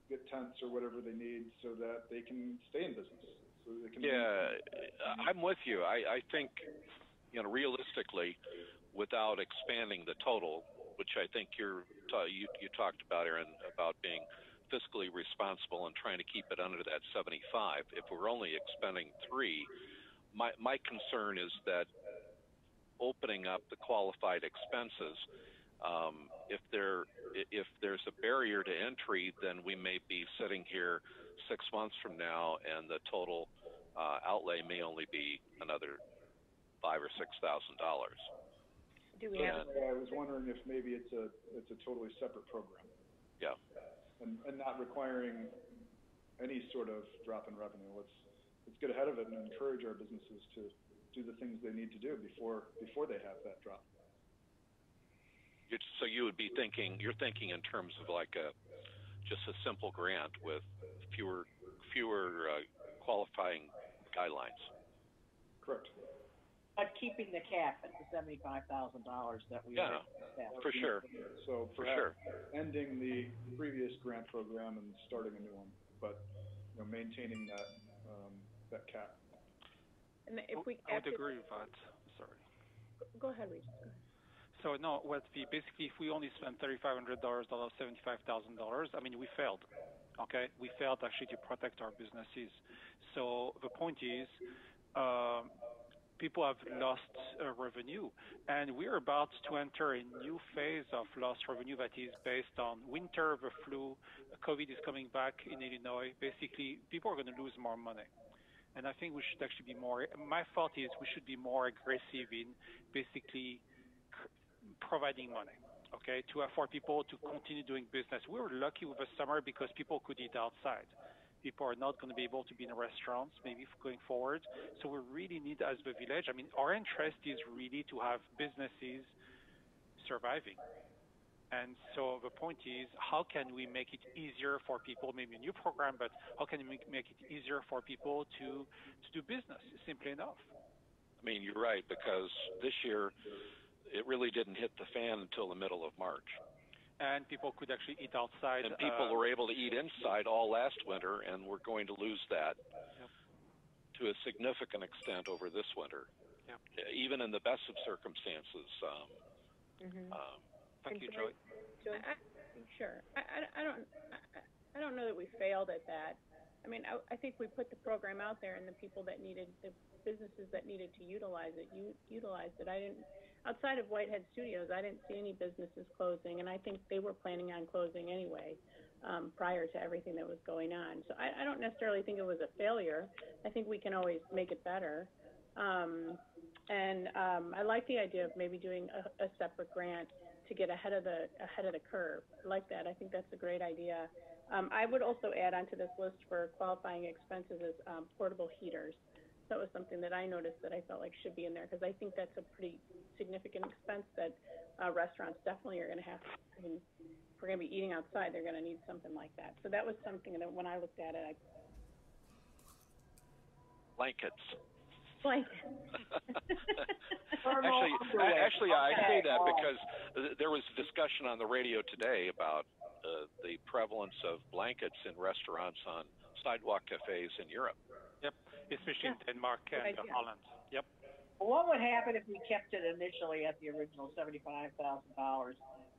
get tents or whatever they need so that they can stay in business. So they can I'm with you. I think, realistically, without expanding the total, which I think you talked about, Aaron, about being fiscally responsible and trying to keep it under that 75. If we're only expending 3, my concern is that opening up the qualified expenses, if there's a barrier to entry, then we may be sitting here 6 months from now, and the total outlay may only be another $5,000 or $6,000. I was wondering if maybe it's a totally separate program. Yeah. And not requiring any sort of drop in revenue. Let's get ahead of it and encourage our businesses to do the things they need to do before they have that drop. So you're thinking in terms of like just a simple grant with fewer qualifying guidelines. Correct. But keeping the cap at the $75,000 that we had. For sure. So ending the previous grant program and starting a new one, but maintaining that cap. And if we I would agree with that. Sorry. Go ahead, Regis. So no, basically, if we only spend $3,500 out of $75,000, I mean, we failed. Okay, we failed actually to protect our businesses. So the point is, people have lost revenue, and we're about to enter a new phase of lost revenue that is based on winter, the flu, COVID is coming back in Illinois. Basically, people are going to lose more money. And I think we should actually be more, my thought is we should be more aggressive in basically providing money, okay, for people to continue doing business. We were lucky with the summer because people could eat outside. People are not going to be able to be in restaurants maybe going forward. So we really need, as the village, I mean, our interest is really to have businesses surviving. And so the point is, how can we make it easier for people, maybe a new program, but how can we make it easier for people to do business, simply enough? I mean, you're right, because this year it really didn't hit the fan until the middle of March. And people could actually eat outside. And people were able to eat inside all last winter, and we're going to lose that to a significant extent over this winter, even in the best of circumstances. Thank you, Joy. Sure. I don't know that we failed at that. I mean, I think we put the program out there, and the businesses that needed to utilize it, utilized it. Outside of Whitehead Studios, I didn't see any businesses closing, and I think they were planning on closing anyway, prior to everything that was going on. So I don't necessarily think it was a failure. I think we can always make it better. I like the idea of maybe doing a separate grant to get ahead of the curve. I like that. I think that's a great idea. I would also add onto this list for qualifying expenses is portable heaters. That was something that I noticed that I felt like should be in there, because I think that's a pretty significant expense that restaurants definitely are going to have. I mean, if we're going to be eating outside, they're going to need something like that. So that was something that when I looked at it, Blankets. Actually, I say that because there was discussion on the radio today about the prevalence of blankets in restaurants on sidewalk cafes in Europe. Yep, especially in Denmark and Holland. Yep. Well, what would happen if we kept it initially at the original $75,000,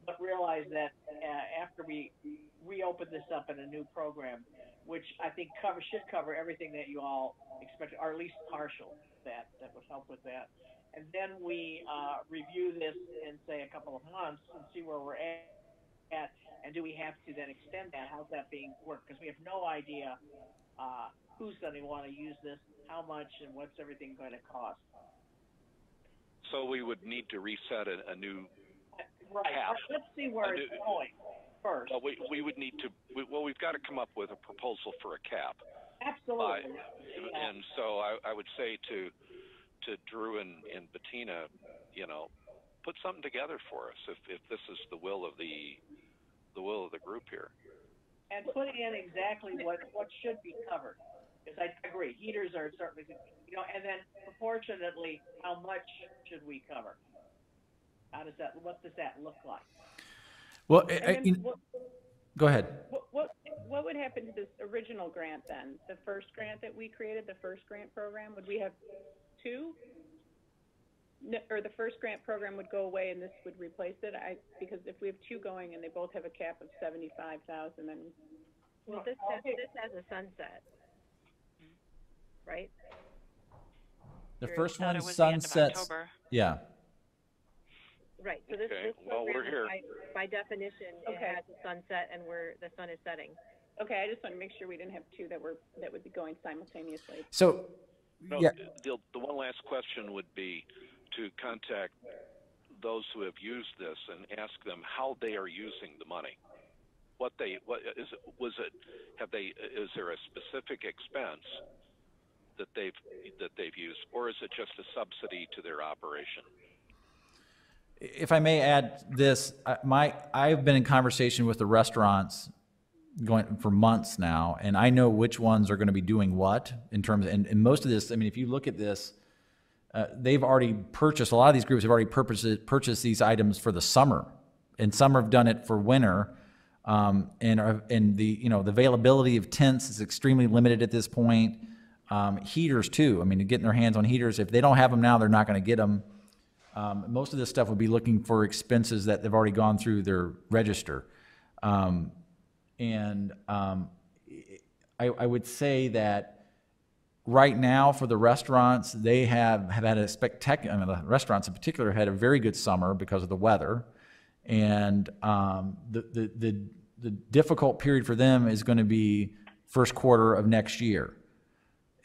but realized that after we reopen this up in a new program, which I think should cover everything that you all expect, or at least partial that would help with that. And then we review this in, say, a couple of months and see where we're at, and do we have to then extend that? How's that being worked? Because we have no idea who's going to want to use this, how much, and what's everything going to cost. So we would need to reset a new right. cap. Let's see where it's going first. Well, we would need to, we've got to come up with a proposal for a cap. Absolutely. And so I would say to Drew and Bettina, put something together for us if this is the will of the group here. And put in exactly what should be covered. Because I agree, heaters are certainly, and then proportionately, how much should we cover? What does that look like? Well, go ahead. What would happen to this original grant then? The first grant that we created, the first grant program, would we have two? Or the first grant program would go away and this would replace it? Because if we have two going and they both have a cap of 75,000, then this has a sunset, right? The first one sunsets. Yeah. Right. So this well, we're here. By definition, it has a sunset, and the sun is setting. Okay, I just want to make sure we didn't have two that would be going simultaneously. So, yeah. The one last question would be to contact those who have used this and ask them how they are using the money. Is there a specific expense that they've used, or is it just a subsidy to their operation? If I may add this, I've been in conversation with the restaurants going for months now, and I know which ones are going to be doing what in terms of, and most of this, I mean, if you look at this, they've already purchased, a lot of these groups have already purchased these items for the summer, and some have done it for winter, and the availability of tents is extremely limited at this point. Heaters too, I mean, getting their hands on heaters, if they don't have them now, they're not going to get them. Most of this stuff would be looking for expenses that they've already gone through their register. I would say that right now for the restaurants, they have had a spectacular, I mean, the restaurants in particular had a very good summer because of the weather. And the difficult period for them is going to be first quarter of next year.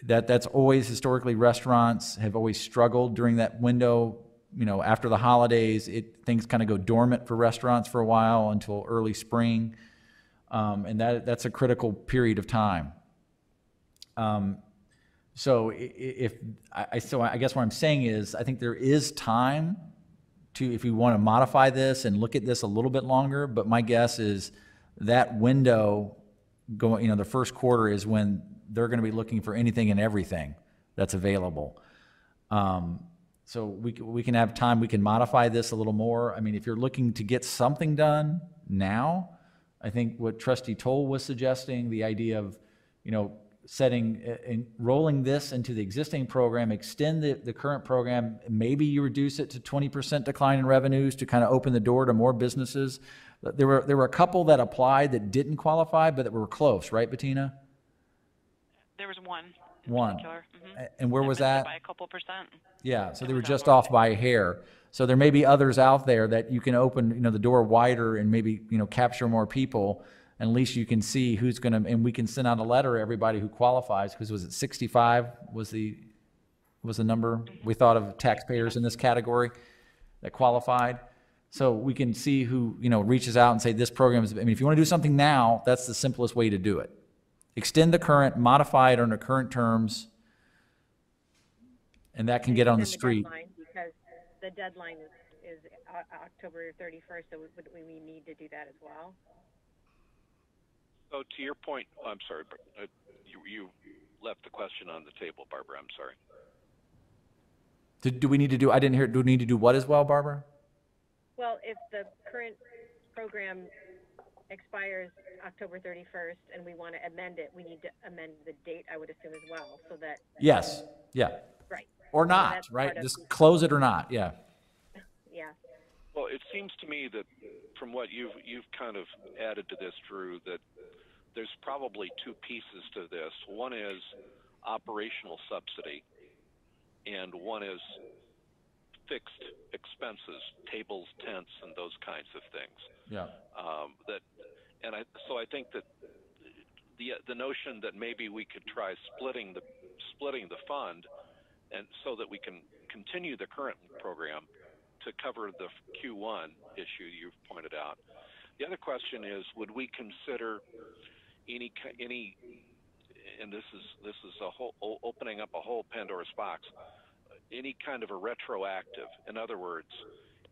That's always, historically, restaurants have always struggled during that window. After the holidays, things kind of go dormant for restaurants for a while until early spring, and that's a critical period of time. So I guess what I'm saying is I think there is time to, if we want to modify this and look at this a little bit longer. But my guess is that window going, the first quarter is when they're going to be looking for anything and everything that's available. So we can have time, we can modify this a little more. I mean, if you're looking to get something done now, I think what Trustee Toll was suggesting, the idea of, setting and rolling this into the existing program, extend the current program, maybe you reduce it to 20% decline in revenues to kind of open the door to more businesses. There were a couple that applied that didn't qualify, but that were close, right, Bettina? There was one. One. Mm-hmm. And where was that? By a couple percent. Yeah, so they were just off by a hair. So there may be others out there that you can open, the door wider and maybe, capture more people. And at least you can see who's going to, and we can send out a letter to everybody who qualifies, because was it 65 was the number we thought of taxpayers in this category that qualified. So we can see who, reaches out and say this program is, if you want to do something now, that's the simplest way to do it. Extend the current, modify it under current terms, and that can get on the street. Because the deadline is October 31st, so we need to do that as well. So to your point, I'm sorry, you left the question on the table, Barbara. I'm sorry. Do we need to do? I didn't hear. Do we need to do what as well, Barbara? Well, if the current program expires October 31st and we want to amend it, we need to amend the date, I would assume, as well, so that... Yes, yeah. Right. Or not, so right? Just close it or not, yeah. Yeah. Well, it seems to me that from what you've kind of added to this, Drew, that there's probably two pieces to this. One is operational subsidy, and one is fixed expenses, tables, tents, and those kinds of things. Yeah. So I think that the notion that maybe we could try splitting the fund, and so that we can continue the current program to cover the Q1 issue you've pointed out. The other question is, would we consider any, and this is a whole opening up a whole Pandora's box, any kind of a retroactive. In other words,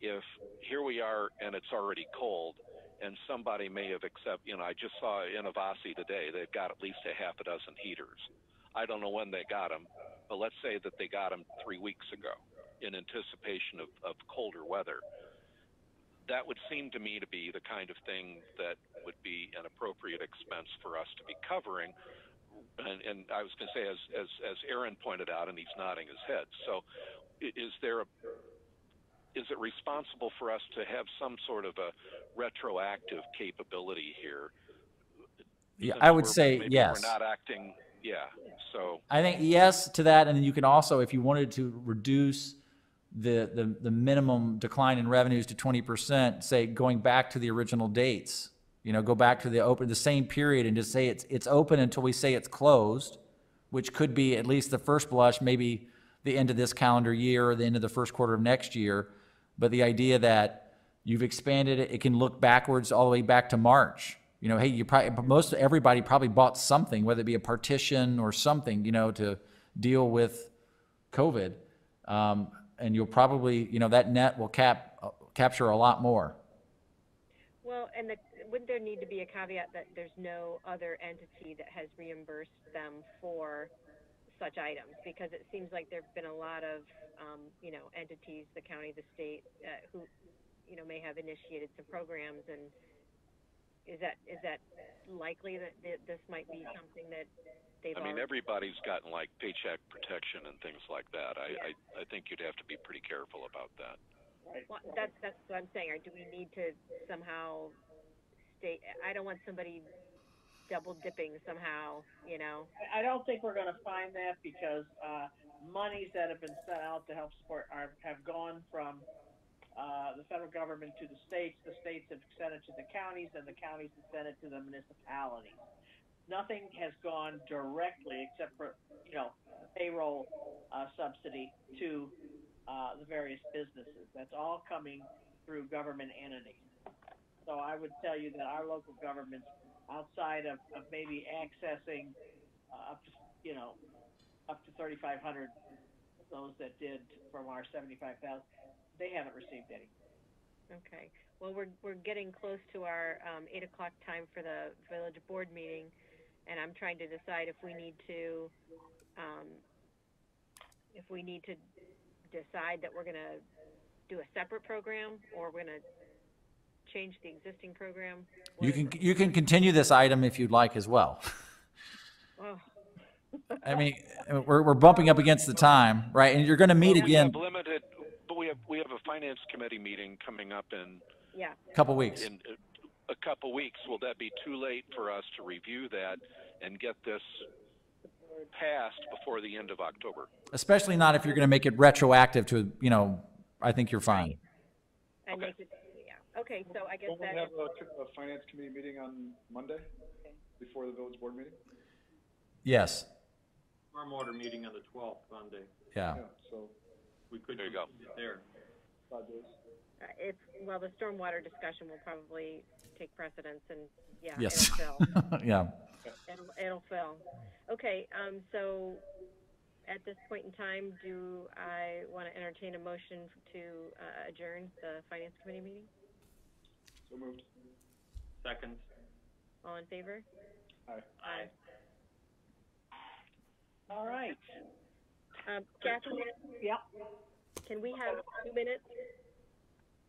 if here we are and it's already cold, and somebody may have I just saw in Avasi today, they've got at least a half a dozen heaters. I don't know when they got them, but let's say that they got them 3 weeks ago in anticipation of colder weather. That would seem to me to be the kind of thing that would be an appropriate expense for us to be covering. And I was going to say, as Aaron pointed out, and he's nodding his head. So, is it responsible for us to have some sort of a retroactive capability here? Yeah, I would say maybe yes. We're not acting. Yeah. So I think yes to that, and then you can also, if you wanted to reduce the minimum decline in revenues to 20%, say going back to the original dates. Go back to the same period and just say it's open until we say it's closed, which could be at least the first blush, maybe the end of this calendar year or the end of the first quarter of next year. But the idea that you've expanded it, it can look backwards all the way back to March. Hey, everybody probably bought something, whether it be a partition or something, to deal with COVID. And you'll probably, that net will capture a lot more. Well, and wouldn't there need to be a caveat that there's no other entity that has reimbursed them for such items? Because it seems like there have been a lot of, entities, the county, the state, who, may have initiated some programs. And is that likely that this might be something that they've? Everybody's gotten like paycheck protection and things like that. I think you'd have to be pretty careful about that. Well, that's what I'm saying. Or do we need to somehow state? I don't want somebody double dipping somehow. I don't think we're going to find that because monies that have been sent out to help support have gone from the federal government to the states. The states have sent it to the counties, and the counties have sent it to the municipalities. Nothing has gone directly, except for payroll subsidy to the various businesses. That's all coming through government entities. So I would tell you that our local governments, outside of maybe accessing up to 3,500 of those that did from our 75,000, they haven't received any. Okay. Well, we're getting close to our 8 o'clock time for the village board meeting, and I'm trying to decide if we need to decide that we're going to do a separate program, or we're going to change the existing program. You can continue this item if you'd like as well. Oh. We're bumping up against the time, right? And you're going to meet again. We have a finance committee meeting coming up in a couple weeks. In a couple weeks. Will that be too late for us to review that and get this passed before the end of October? Especially not if you're going to make it retroactive to, I think you're fine. Right. And make it, okay, so I guess Don't we have a finance committee meeting on Monday before the village board meeting? Yes. Stormwater meeting on the 12th Monday. Yeah. So we could. There you go. There. The stormwater discussion will probably take precedence, and yes. It'll fill. Yeah. It'll fill. Okay. So at this point in time, do I want to entertain a motion to adjourn the finance committee meeting? So moved. Second. All in favor? Aye. All right. Kathy? Yep. Can we have 2 minutes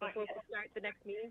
before we start the next meeting?